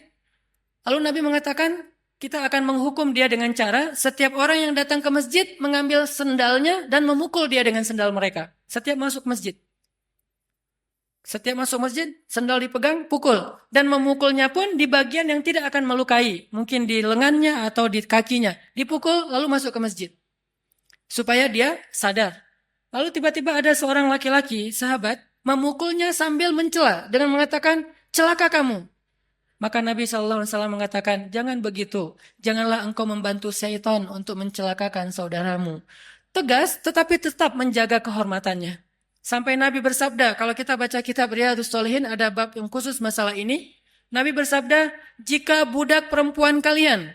Lalu Nabi mengatakan, kita akan menghukum dia dengan cara, setiap orang yang datang ke masjid, mengambil sendalnya dan memukul dia dengan sendal mereka. Setiap masuk masjid. Setiap masuk masjid, sendal dipegang, pukul. Dan memukulnya pun di bagian yang tidak akan melukai. Mungkin di lengannya atau di kakinya. Dipukul, lalu masuk ke masjid. Supaya dia sadar. Lalu tiba-tiba ada seorang laki-laki, sahabat, memukulnya sambil mencela dengan mengatakan, celaka kamu. Maka Nabi SAW mengatakan, jangan begitu. Janganlah engkau membantu syaitan untuk mencelakakan saudaramu. Tegas, tetapi tetap menjaga kehormatannya. Sampai Nabi bersabda, kalau kita baca kitab Riyadhus Shalihin, ada bab yang khusus masalah ini. Nabi bersabda, jika budak perempuan kalian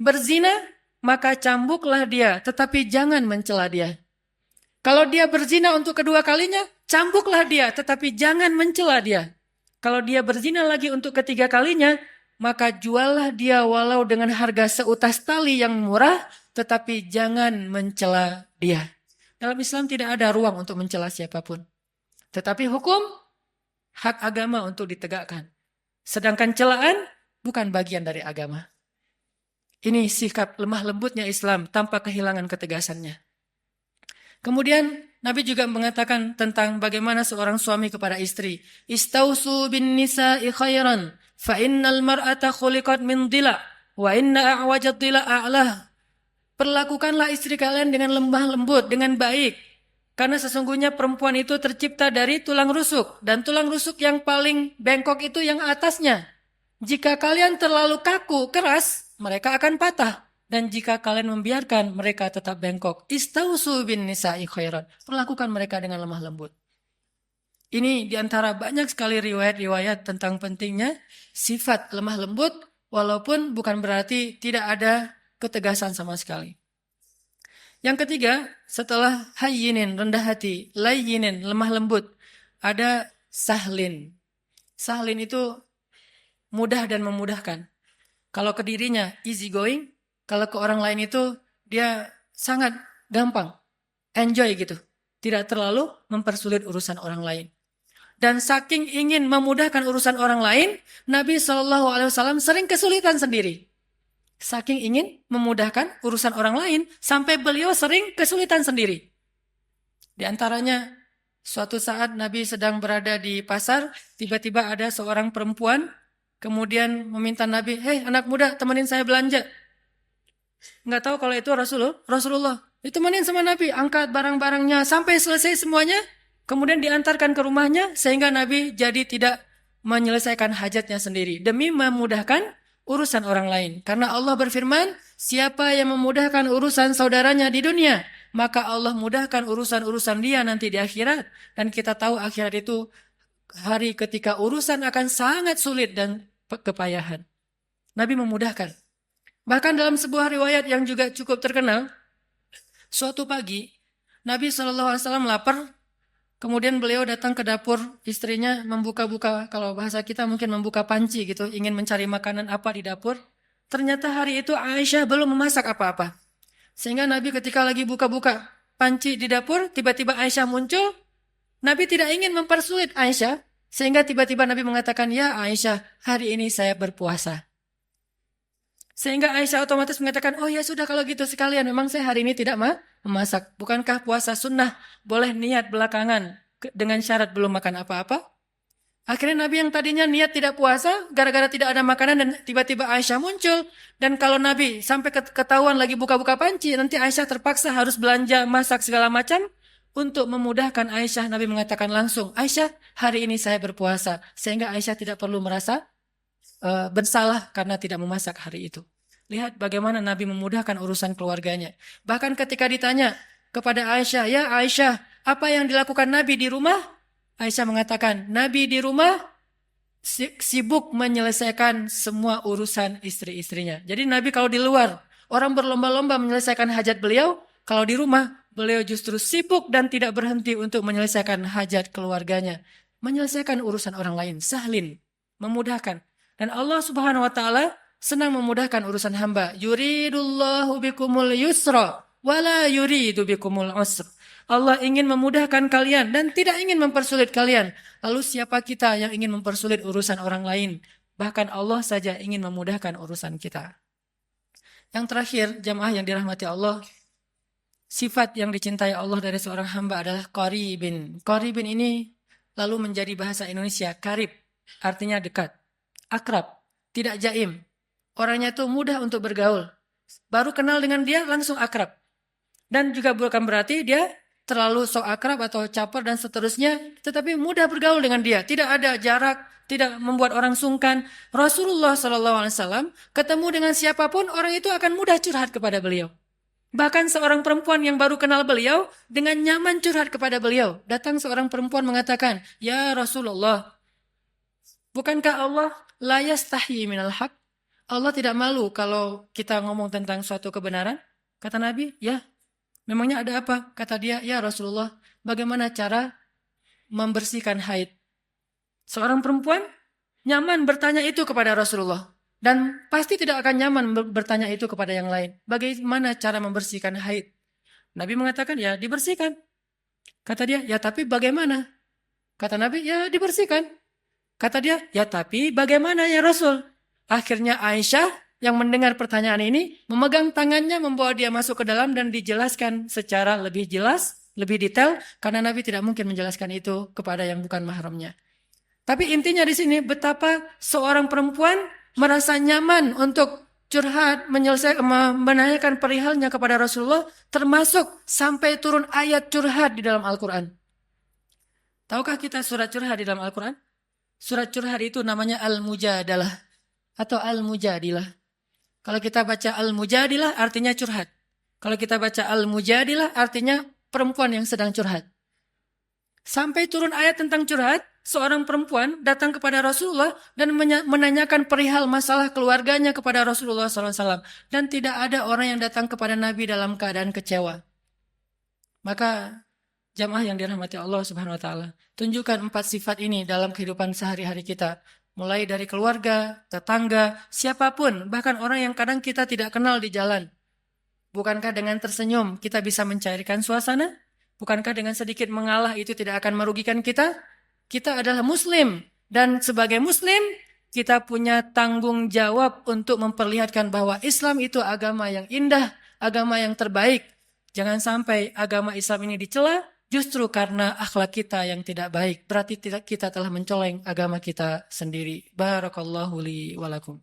berzina, maka cambuklah dia, tetapi jangan mencela dia. Kalau dia berzina untuk kedua kalinya, cambuklah dia, tetapi jangan mencela dia. Kalau dia berzina lagi untuk ketiga kalinya, maka juallah dia walau dengan harga seutas tali yang murah, tetapi jangan mencela dia. Dalam Islam tidak ada ruang untuk mencela siapapun. Tetapi hukum, hak agama untuk ditegakkan. Sedangkan celaan bukan bagian dari agama. Ini sikap lemah lembutnya Islam tanpa kehilangan ketegasannya. Kemudian Nabi juga mengatakan tentang bagaimana seorang suami kepada istri. Istausu bin nisa'i khairan, fa innal mar'ata khuliqat min dhila, wa inna a'wajad dhila a'lah. Perlakukanlah istri kalian dengan lemah lembut, dengan baik. Karena sesungguhnya perempuan itu tercipta dari tulang rusuk. Dan tulang rusuk yang paling bengkok itu yang atasnya. Jika kalian terlalu kaku, keras, mereka akan patah. Dan jika kalian membiarkan mereka tetap bengkok, istausu bin nisa'i khairan. Perlakukan mereka dengan lemah lembut. Ini diantara banyak sekali riwayat-riwayat tentang pentingnya sifat lemah lembut, walaupun bukan berarti tidak ada ketegasan sama sekali. Yang ketiga, setelah hayyinin, rendah hati, layyinin, lemah lembut, ada sahlin. Sahlin itu mudah dan memudahkan. Kalau ke dirinya easy going, kalau ke orang lain itu dia sangat gampang, enjoy gitu. Tidak terlalu mempersulit urusan orang lain. Dan saking ingin memudahkan urusan orang lain, Nabi SAW sering kesulitan sendiri. Saking ingin memudahkan urusan orang lain, sampai beliau sering kesulitan sendiri. Di antaranya, suatu saat Nabi sedang berada di pasar, tiba-tiba ada seorang perempuan, kemudian meminta Nabi, hei anak muda temenin saya belanja. Nggak tahu kalau itu Rasulullah. Ditemenin sama Nabi, angkat barang-barangnya sampai selesai semuanya, kemudian diantarkan ke rumahnya sehingga Nabi jadi tidak menyelesaikan hajatnya sendiri demi memudahkan urusan orang lain. Karena Allah berfirman, siapa yang memudahkan urusan saudaranya di dunia, maka Allah mudahkan urusan-urusan dia nanti di akhirat. Dan kita tahu akhirat itu hari ketika urusan akan sangat sulit dan kepayahan. Nabi memudahkan. Bahkan dalam sebuah riwayat yang juga cukup terkenal, suatu pagi Nabi SAW lapar, kemudian beliau datang ke dapur istrinya membuka-buka, kalau bahasa kita mungkin membuka panci gitu, ingin mencari makanan apa di dapur. Ternyata hari itu Aisyah belum memasak apa-apa. Sehingga Nabi ketika lagi buka-buka panci di dapur, tiba-tiba Aisyah muncul. Nabi tidak ingin mempersulit Aisyah, sehingga tiba-tiba Nabi mengatakan, "Ya Aisyah, hari ini saya berpuasa." Sehingga Aisyah otomatis mengatakan, "Oh ya sudah kalau gitu sekalian, memang saya hari ini tidak memasak. Bukankah puasa sunnah boleh niat belakangan dengan syarat belum makan apa-apa?" Akhirnya Nabi yang tadinya niat tidak puasa, gara-gara tidak ada makanan dan tiba-tiba Aisyah muncul. Dan kalau Nabi sampai ketahuan lagi buka-buka panci, nanti Aisyah terpaksa harus belanja, masak segala macam. Untuk memudahkan Aisyah, Nabi mengatakan langsung, "Aisyah, hari ini saya berpuasa." Sehingga Aisyah tidak perlu merasa bersalah karena tidak memasak hari itu. Lihat bagaimana Nabi memudahkan urusan keluarganya. Bahkan ketika ditanya kepada Aisyah, "Ya Aisyah, apa yang dilakukan Nabi di rumah?" Aisyah mengatakan, "Nabi di rumah sibuk menyelesaikan semua urusan istri-istrinya." Jadi Nabi kalau di luar, orang berlomba-lomba menyelesaikan hajat beliau, kalau di rumah, beliau justru sibuk dan tidak berhenti untuk menyelesaikan hajat keluarganya. Menyelesaikan urusan orang lain, sahlin, memudahkan. Dan Allah Subhanahu wa taala senang memudahkan urusan hamba. Yuridullahu bikumul yusra wala yuridu bikumul usra. Allah ingin memudahkan kalian dan tidak ingin mempersulit kalian. Lalu siapa kita yang ingin mempersulit urusan orang lain? Bahkan Allah saja ingin memudahkan urusan kita. Yang terakhir, jamaah yang dirahmati Allah, sifat yang dicintai Allah dari seorang hamba adalah qaribin. Qaribin ini lalu menjadi bahasa Indonesia karib, artinya dekat, akrab, tidak jaim. Orangnya itu mudah untuk bergaul. Baru kenal dengan dia langsung akrab. Dan juga bukan berarti dia terlalu sok akrab atau caper dan seterusnya, tetapi mudah bergaul dengan dia. Tidak ada jarak, tidak membuat orang sungkan. Rasulullah SAW ketemu dengan siapapun, orang itu akan mudah curhat kepada beliau. Bahkan seorang perempuan yang baru kenal beliau, dengan nyaman curhat kepada beliau. Datang seorang perempuan mengatakan, "Ya Rasulullah, bukankah Allah la yastahi minal haq?" Allah tidak malu kalau kita ngomong tentang suatu kebenaran? Kata Nabi, "Ya. Memangnya ada apa?" Kata dia, "Ya Rasulullah, bagaimana cara membersihkan haid?" Seorang perempuan nyaman bertanya itu kepada Rasulullah. Dan pasti tidak akan nyaman bertanya itu kepada yang lain. Bagaimana cara membersihkan haid? Nabi mengatakan, "Ya dibersihkan." Kata dia, "Ya tapi bagaimana?" Kata Nabi, "Ya dibersihkan." Kata dia, "Ya tapi bagaimana ya Rasul?" Akhirnya Aisyah yang mendengar pertanyaan ini, memegang tangannya, membawa dia masuk ke dalam dan dijelaskan secara lebih jelas, lebih detail, karena Nabi tidak mungkin menjelaskan itu kepada yang bukan mahramnya. Tapi intinya di sini, betapa seorang perempuan merasa nyaman untuk curhat, menanyakan perihalnya kepada Rasulullah, termasuk sampai turun ayat curhat di dalam Al-Quran. Tahukah kita surat curhat di dalam Al-Quran? Surat curhat itu namanya Al-Mujadalah atau Al-Mujadilah. Kalau kita baca Al-Mujadilah artinya curhat. Kalau kita baca Al-Mujadilah artinya perempuan yang sedang curhat. Sampai turun ayat tentang curhat, seorang perempuan datang kepada Rasulullah dan menanyakan perihal masalah keluarganya kepada Rasulullah SAW. Dan tidak ada orang yang datang kepada Nabi dalam keadaan kecewa. Maka jamaah yang dirahmati Allah Subhanahu wa taala, tunjukkan 4 sifat ini dalam kehidupan sehari-hari kita. Mulai dari keluarga, tetangga, siapapun, bahkan orang yang kadang kita tidak kenal di jalan. Bukankah dengan tersenyum kita bisa mencairkan suasana? Bukankah dengan sedikit mengalah itu tidak akan merugikan kita? Kita adalah muslim. Dan sebagai muslim, kita punya tanggung jawab untuk memperlihatkan bahwa Islam itu agama yang indah, agama yang terbaik. Jangan sampai agama Islam ini dicela, justru karena akhlak kita yang tidak baik. Berarti kita telah mencoleng agama kita sendiri. Barakallahu li walakum.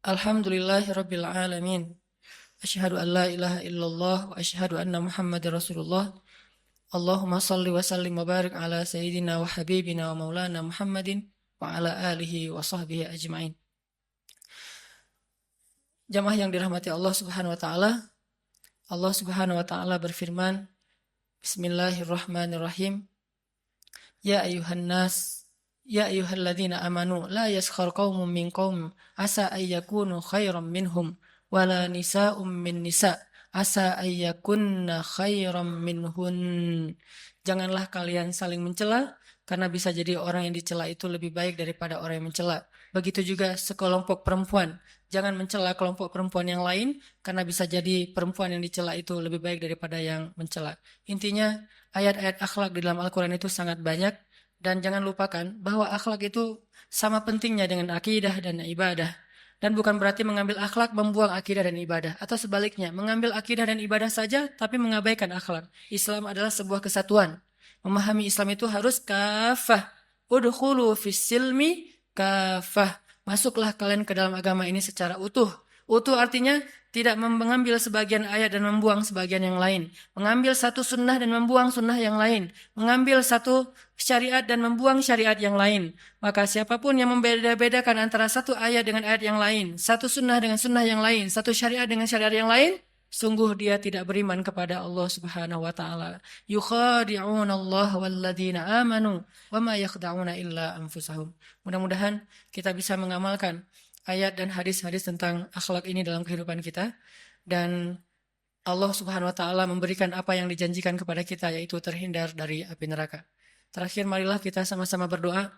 Alhamdulillahirabbil alamin. Asyhadu an la ilaha illallah wa asyhadu anna Muhammadar Rasulullah. Allahumma salli wa sallim wa barik ala sayyidina wa habibina wa maulana Muhammadin wa ala alihi wa sahbihi ajma'in. Jamaah yang dirahmati Allah Subhanahu wa taala, Allah Subhanahu wa taala berfirman, Bismillahirrahmanirrahim. Ya ayuhan nas, Ya ayyuhalladzina amanu la yaskhar qaumun min qaum asa ayyakunu khairam minhum wala nisa'um min nisa' asa ayyakunna khairam minhun. Janganlah kalian saling mencela karena bisa jadi orang yang dicela itu lebih baik daripada orang yang mencela. Begitu juga sekelompok perempuan. Jangan mencela kelompok perempuan yang lain karena bisa jadi perempuan yang dicela itu lebih baik daripada yang mencela. Intinya ayat-ayat akhlak di dalam Al-Quran itu sangat banyak. Dan jangan lupakan bahwa akhlak itu sama pentingnya dengan akidah dan ibadah. Dan bukan berarti mengambil akhlak membuang akidah dan ibadah. Atau sebaliknya, mengambil akidah dan ibadah saja tapi mengabaikan akhlak. Islam adalah sebuah kesatuan. Memahami Islam itu harus kafah. Udkhulu fis silmi kafah. Masuklah kalian ke dalam agama ini secara utuh. Utuh artinya tidak mengambil sebagian ayat dan membuang sebagian yang lain. Mengambil satu sunnah dan membuang sunnah yang lain. Mengambil satu syariat dan membuang syariat yang lain. Maka siapapun yang membeda-bedakan antara satu ayat dengan ayat yang lain, satu sunnah dengan sunnah yang lain, satu syariat dengan syariat yang lain, sungguh dia tidak beriman kepada Allah Subhanahu wa taala. Yukhadi'una Allah walladzina amanu wama yakhda'una illa anfusahum. Mudah-mudahan kita bisa mengamalkan ayat dan hadis-hadis tentang akhlak ini dalam kehidupan kita, dan Allah Subhanahu wa taala memberikan apa yang dijanjikan kepada kita, yaitu terhindar dari api neraka. Terakhir, marilah kita sama-sama berdoa,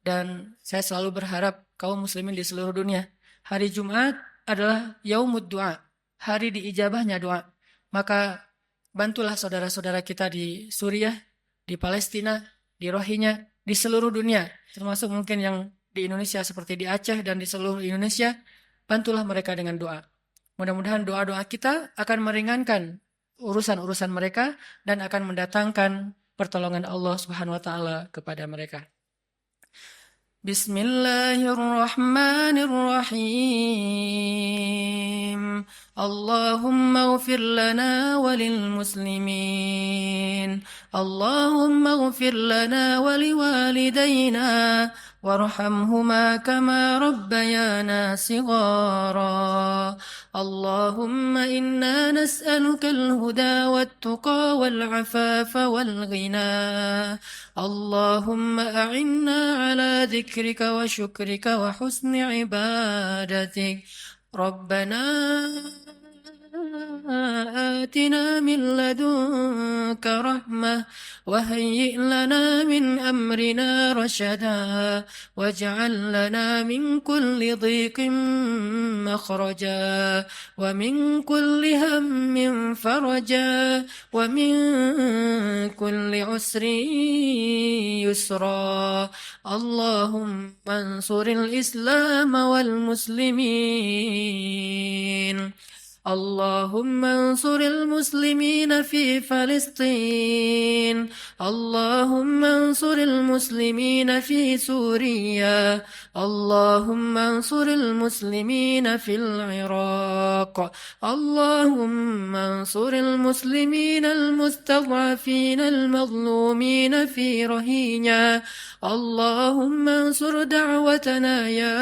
dan saya selalu berharap kaum muslimin di seluruh dunia, hari Jumat adalah yaumud du'a, hari diijabahnya doa. Maka bantulah saudara-saudara kita di Suriah, di Palestina, di Rohingya, di seluruh dunia, termasuk mungkin yang di Indonesia seperti di Aceh dan di seluruh Indonesia. Bantulah mereka dengan doa. Mudah-mudahan doa-doa kita akan meringankan urusan-urusan mereka dan akan mendatangkan pertolongan Allah Subhanahu wa taala kepada mereka. Bismillahirrahmanirrahim. Allahumma ighfir lana walil muslimin. Allahumma ighfir lana waliwalidayna warhamhuma kama rabbayana sighara. Allahumma inna nas'aluka al-huda wat-tuqa wal-'afafa wal-ghina. Allahumma a'inna ala dhikrika wa syukrika wa husni ibadatik. Rabbana آتنا من لدنك رحمة وهيئ لنا من أمرنا رشدا واجعل لنا من كل ضيق مخرجا ومن كل هم فرجا ومن كل عسر يسرا. اللهم انصر الإسلام والمسلمين. اللهم انصر المسلمين في فلسطين. اللهم انصر المسلمين في سوريا. اللهم انصر المسلمين في العراق. اللهم انصر المسلمين المستضعفين المظلومين في رهينيا. اللهم انصر دعوتنا يا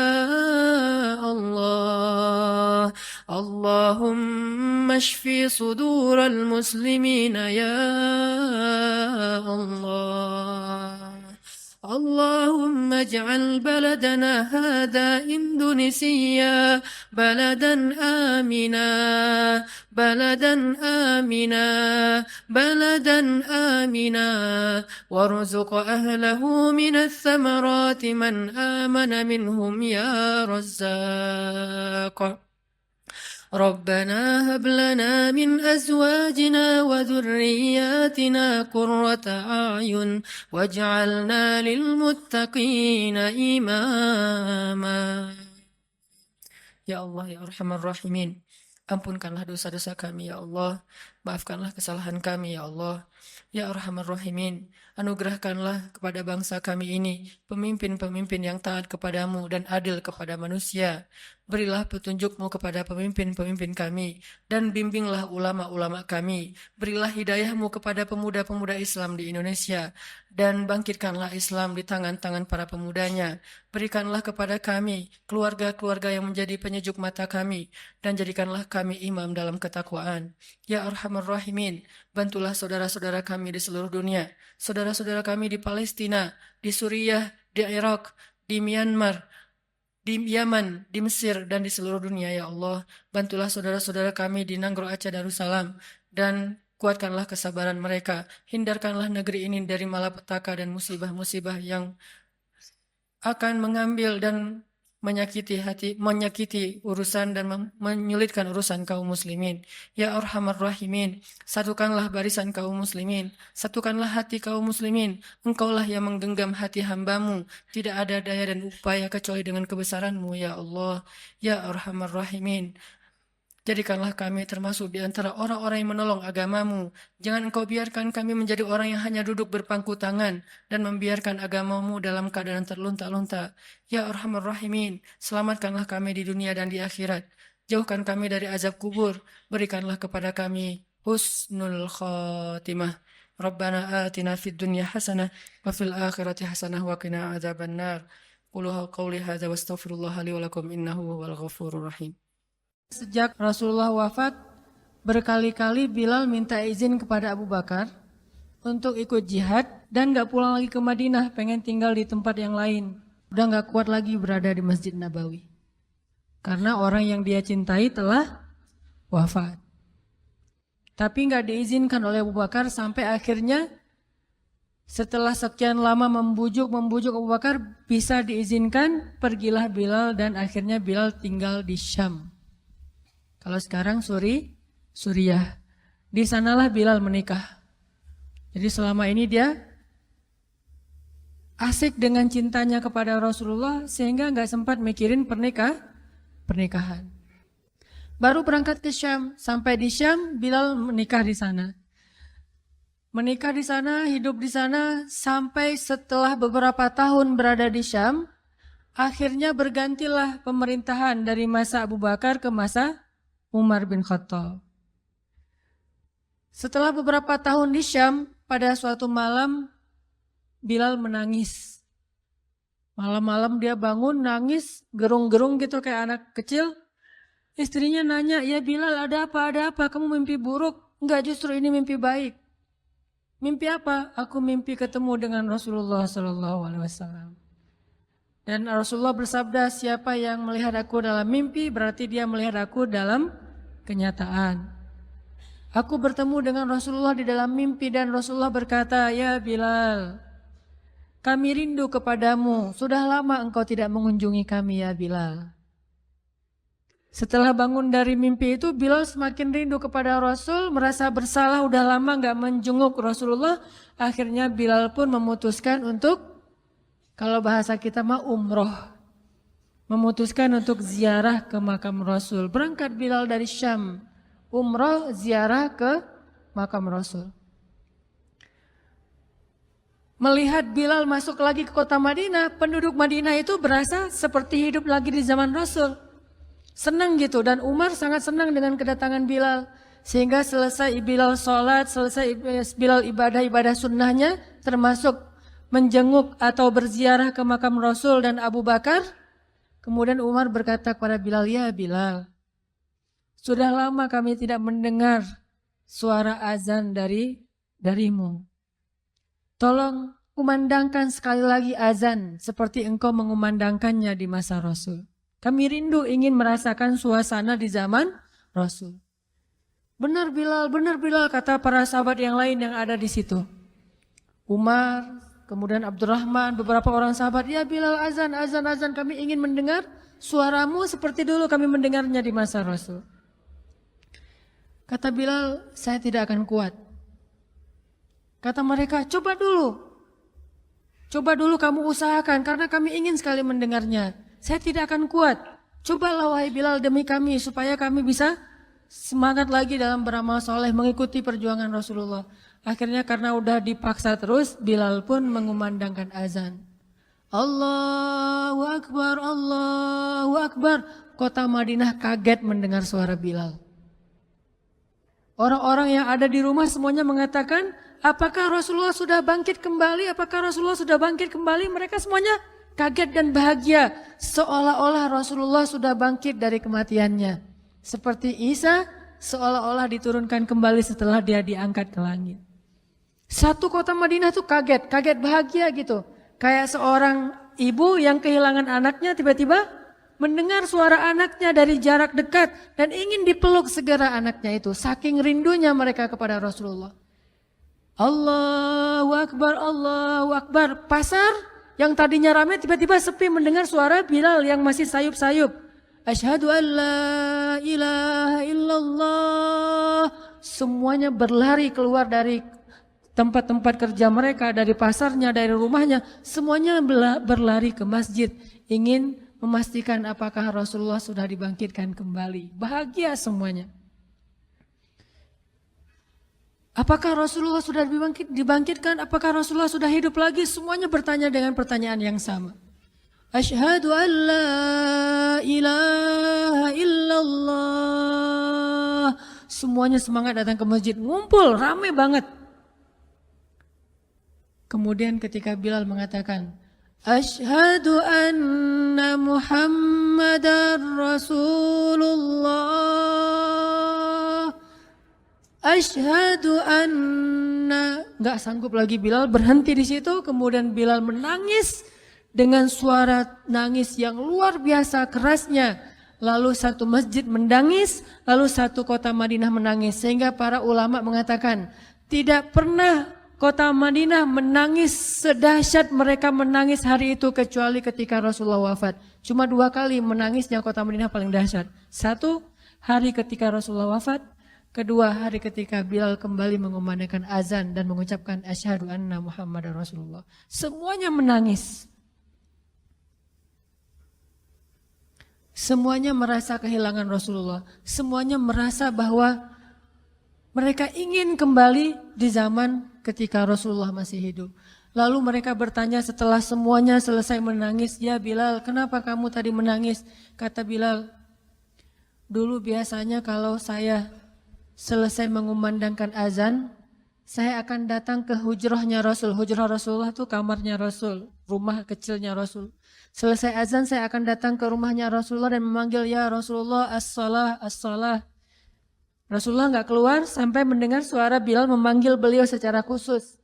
الله. اللهم اشف صدور المسلمين يا الله. اللهم اجعل بلدنا هذا إندونيسيا بلدا آمنا بلدا آمنا بلدا آمنا وارزق أهله من الثمرات من آمن منهم يا رزاق. ربنا هب لنا من أزواجنا وذرياتنا قرة أعين واجعلنا للمتقين إماما. Ya Allah, ya Arhamar Rahimin, ampunkanlah dosa-dosa kami ya Allah, maafkanlah kesalahan kami ya Allah. Ya Arhamar Rahimin, anugerahkanlah kepada bangsa kami ini pemimpin-pemimpin yang taat kepadamu dan adil kepada manusia. Berilah petunjuk-Mu kepada pemimpin-pemimpin kami dan bimbinglah ulama-ulama kami. Berilah hidayah-Mu kepada pemuda-pemuda Islam di Indonesia dan bangkitkanlah Islam di tangan-tangan para pemudanya. Berikanlah kepada kami keluarga-keluarga yang menjadi penyejuk mata kami dan jadikanlah kami imam dalam ketakwaan. Ya Arhamar Rahimin, bantulah saudara-saudara kami di seluruh dunia, saudara-saudara kami di Palestina, di Suriah, di Irak, di Myanmar, di Yaman, di Mesir, dan di seluruh dunia, ya Allah. Bantulah saudara-saudara kami di Nanggro Aceh Darussalam, dan kuatkanlah kesabaran mereka. Hindarkanlah negeri ini dari malapetaka dan musibah-musibah yang akan mengambil dan menyakiti urusan dan menyulitkan urusan kaum muslimin. Ya Arhamar Rahimin, satukanlah barisan kaum muslimin, satukanlah hati kaum muslimin. Engkaulah yang menggenggam hati hambamu, tidak ada daya dan upaya kecuali dengan kebesaranmu, ya Allah. Ya Arhamar Rahimin, jadikanlah kami termasuk di antara orang-orang yang menolong agamamu. Jangan engkau biarkan kami menjadi orang yang hanya duduk berpangku tangan dan membiarkan agamamu dalam keadaan terlunta-lunta. Ya Arhamar Rahimin, selamatkanlah kami di dunia dan di akhirat. Jauhkan kami dari azab kubur. Berikanlah kepada kami husnul khatimah. Rabbana atina fid dunya hasanah wa fil akhirati hasanah wa qina adzabannar. Qulu qawli hadza wastaghfirullah li wa lakum innahu huwal ghafurur rahim. Sejak Rasulullah wafat, berkali-kali Bilal minta izin kepada Abu Bakar untuk ikut jihad dan gak pulang lagi ke Madinah, pengen tinggal di tempat yang lain. Udah gak kuat lagi berada di Masjid Nabawi. Karena orang yang dia cintai telah wafat. Tapi gak diizinkan oleh Abu Bakar sampai akhirnya setelah sekian lama membujuk Abu Bakar bisa diizinkan, pergilah Bilal dan akhirnya Bilal tinggal di Syam. Kalau sekarang Suriah. Di sanalah Bilal menikah. Jadi selama ini dia asik dengan cintanya kepada Rasulullah sehingga nggak sempat mikirin pernikahan. Baru berangkat ke Syam, sampai di Syam Bilal menikah di sana. Menikah di sana, hidup di sana sampai setelah beberapa tahun berada di Syam, akhirnya bergantilah pemerintahan dari masa Abu Bakar ke masa Umar bin Khattab. Setelah beberapa tahun di Syam, pada suatu malam Bilal menangis. Malam-malam dia bangun nangis, gerung-gerung gitu kayak anak kecil. Istrinya nanya, "Ya Bilal, ada apa? Ada apa? Kamu mimpi buruk?" "Enggak, justru ini mimpi baik." "Mimpi apa?" "Aku mimpi ketemu dengan Rasulullah SAW." Dan Rasulullah bersabda, "Siapa yang melihat aku dalam mimpi, berarti dia melihat aku dalam kenyataan." Aku bertemu dengan Rasulullah di dalam mimpi dan Rasulullah berkata, "Ya Bilal, kami rindu kepadamu. Sudah lama engkau tidak mengunjungi kami, ya Bilal." Setelah bangun dari mimpi itu, Bilal semakin rindu kepada Rasul, merasa bersalah udah lama gak menjenguk Rasulullah. Akhirnya Bilal pun memutuskan untuk, kalau bahasa kita mah umroh, memutuskan untuk ziarah ke makam Rasul. Berangkat Bilal dari Syam, umroh ziarah ke makam Rasul. Melihat Bilal masuk lagi ke kota Madinah, penduduk Madinah itu berasa seperti hidup lagi di zaman Rasul. Senang gitu, dan Umar sangat senang dengan kedatangan Bilal. Sehingga selesai Bilal sholat, selesai Bilal ibadah-ibadah sunnahnya, termasuk menjenguk atau berziarah ke makam Rasul dan Abu Bakar. Kemudian Umar berkata kepada Bilal, "Ya Bilal, sudah lama kami tidak mendengar suara azan darimu. Tolong kumandangkan sekali lagi azan seperti engkau mengumandangkannya di masa Rasul. Kami rindu ingin merasakan suasana di zaman Rasul." Benar Bilal, kata para sahabat yang lain yang ada di situ. Umar, kemudian Abdurrahman, beberapa orang sahabat, "Ya Bilal, azan, kami ingin mendengar suaramu seperti dulu kami mendengarnya di masa Rasul." Kata Bilal, "Saya tidak akan kuat." Kata mereka, coba dulu kamu usahakan karena kami ingin sekali mendengarnya. "Saya tidak akan kuat. Cobalah wahai Bilal demi kami supaya kami bisa semangat lagi dalam beramal soleh mengikuti perjuangan Rasulullah." Akhirnya karena udah dipaksa terus, Bilal pun mengumandangkan azan. Allahu Akbar, Allahu Akbar. Kota Madinah kaget mendengar suara Bilal. Orang-orang yang ada di rumah semuanya mengatakan, "Apakah Rasulullah sudah bangkit kembali? Apakah Rasulullah sudah bangkit kembali?" Mereka semuanya kaget dan bahagia, seolah-olah Rasulullah sudah bangkit dari kematiannya. Seperti Isa seolah-olah diturunkan kembali setelah dia diangkat ke langit. Satu kota Madinah tuh kaget bahagia gitu. Kayak seorang ibu yang kehilangan anaknya tiba-tiba mendengar suara anaknya dari jarak dekat dan ingin dipeluk segera anaknya itu. Saking rindunya mereka kepada Rasulullah. Allahu Akbar, Allahu Akbar. Pasar yang tadinya ramai tiba-tiba sepi mendengar suara Bilal yang masih sayup-sayup. Asyhadu an la ilaha illallah. Semuanya berlari keluar dari tempat-tempat kerja mereka, dari pasarnya, dari rumahnya. Semuanya berlari ke masjid. Ingin memastikan apakah Rasulullah sudah dibangkitkan kembali. Bahagia semuanya. Apakah Rasulullah sudah dibangkitkan? Apakah Rasulullah sudah hidup lagi? Semuanya bertanya dengan pertanyaan yang sama. Asyhadu an la ilaha illallah. Semuanya semangat datang ke masjid. Ngumpul, ramai banget. Kemudian ketika Bilal mengatakan, Asyhadu anna Muhammadar Rasulullah. Asyhadu anna. Gak sanggup lagi Bilal, berhenti di situ. Kemudian Bilal menangis dengan suara nangis yang luar biasa kerasnya. Lalu satu masjid menangis, lalu satu kota Madinah menangis. Sehingga para ulama mengatakan, tidak pernah kota Madinah menangis sedahsyat mereka menangis hari itu kecuali ketika Rasulullah wafat. Cuma 2 kali menangisnya kota Madinah paling dahsyat. 1 hari ketika Rasulullah wafat. Kedua hari ketika Bilal kembali mengumandangkan azan dan mengucapkan asyhadu anna Muhammadar Rasulullah. Semuanya menangis. Semuanya merasa kehilangan Rasulullah. Semuanya merasa bahwa mereka ingin kembali di zaman ketika Rasulullah masih hidup. Lalu mereka bertanya setelah semuanya selesai menangis, ya Bilal, kenapa kamu tadi menangis? Kata Bilal, dulu biasanya kalau saya selesai mengumandangkan azan, saya akan datang ke hujrahnya Rasul. Hujrah Rasulullah itu kamarnya Rasul, rumah kecilnya Rasul. Selesai azan saya akan datang ke rumahnya Rasulullah dan memanggil, ya Rasulullah as-salah, as-salah. Rasulullah nggak keluar sampai mendengar suara Bilal memanggil beliau secara khusus.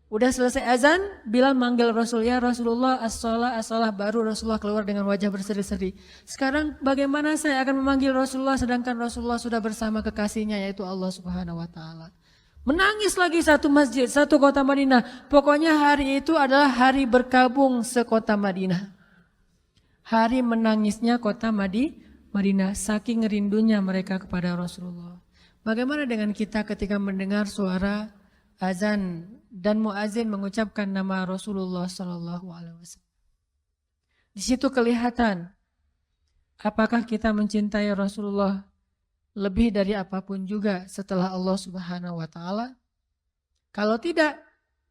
Udah selesai azan, Bilal manggil Rasul, ya Rasulullah as-salah, as-salah. Baru Rasulullah keluar dengan wajah berseri-seri. Sekarang bagaimana saya akan memanggil Rasulullah sedangkan Rasulullah sudah bersama kekasihnya yaitu Allah Subhanahu wa taala. Menangis lagi satu masjid, satu kota Madinah. Pokoknya hari itu adalah hari berkabung sekota Madinah. Hari menangisnya kota Madinah, saking rindunya mereka kepada Rasulullah. Bagaimana dengan kita ketika mendengar suara azan dan muazin mengucapkan nama Rasulullah Sallallahu Alaihi Wasallam? Di situ kelihatan apakah kita mencintai Rasulullah lebih dari apapun juga setelah Allah Subhanahu Wa Taala. Kalau tidak,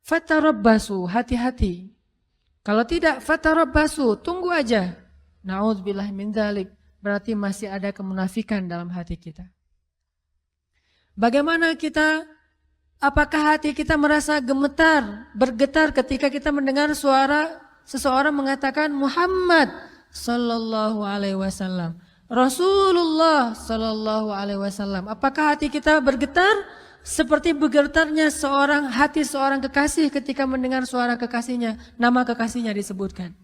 fatarabbasu, hati-hati. Kalau tidak, fatarabbasu, tunggu aja. Na'udzubillah min dzalik. Berarti masih ada kemunafikan dalam hati kita. Bagaimana kita, apakah hati kita merasa gemetar, bergetar ketika kita mendengar suara seseorang mengatakan Muhammad sallallahu alaihi wasallam, Rasulullah sallallahu alaihi wasallam. Apakah hati kita bergetar seperti bergetarnya hati seorang kekasih ketika mendengar suara kekasihnya, nama kekasihnya disebutkan?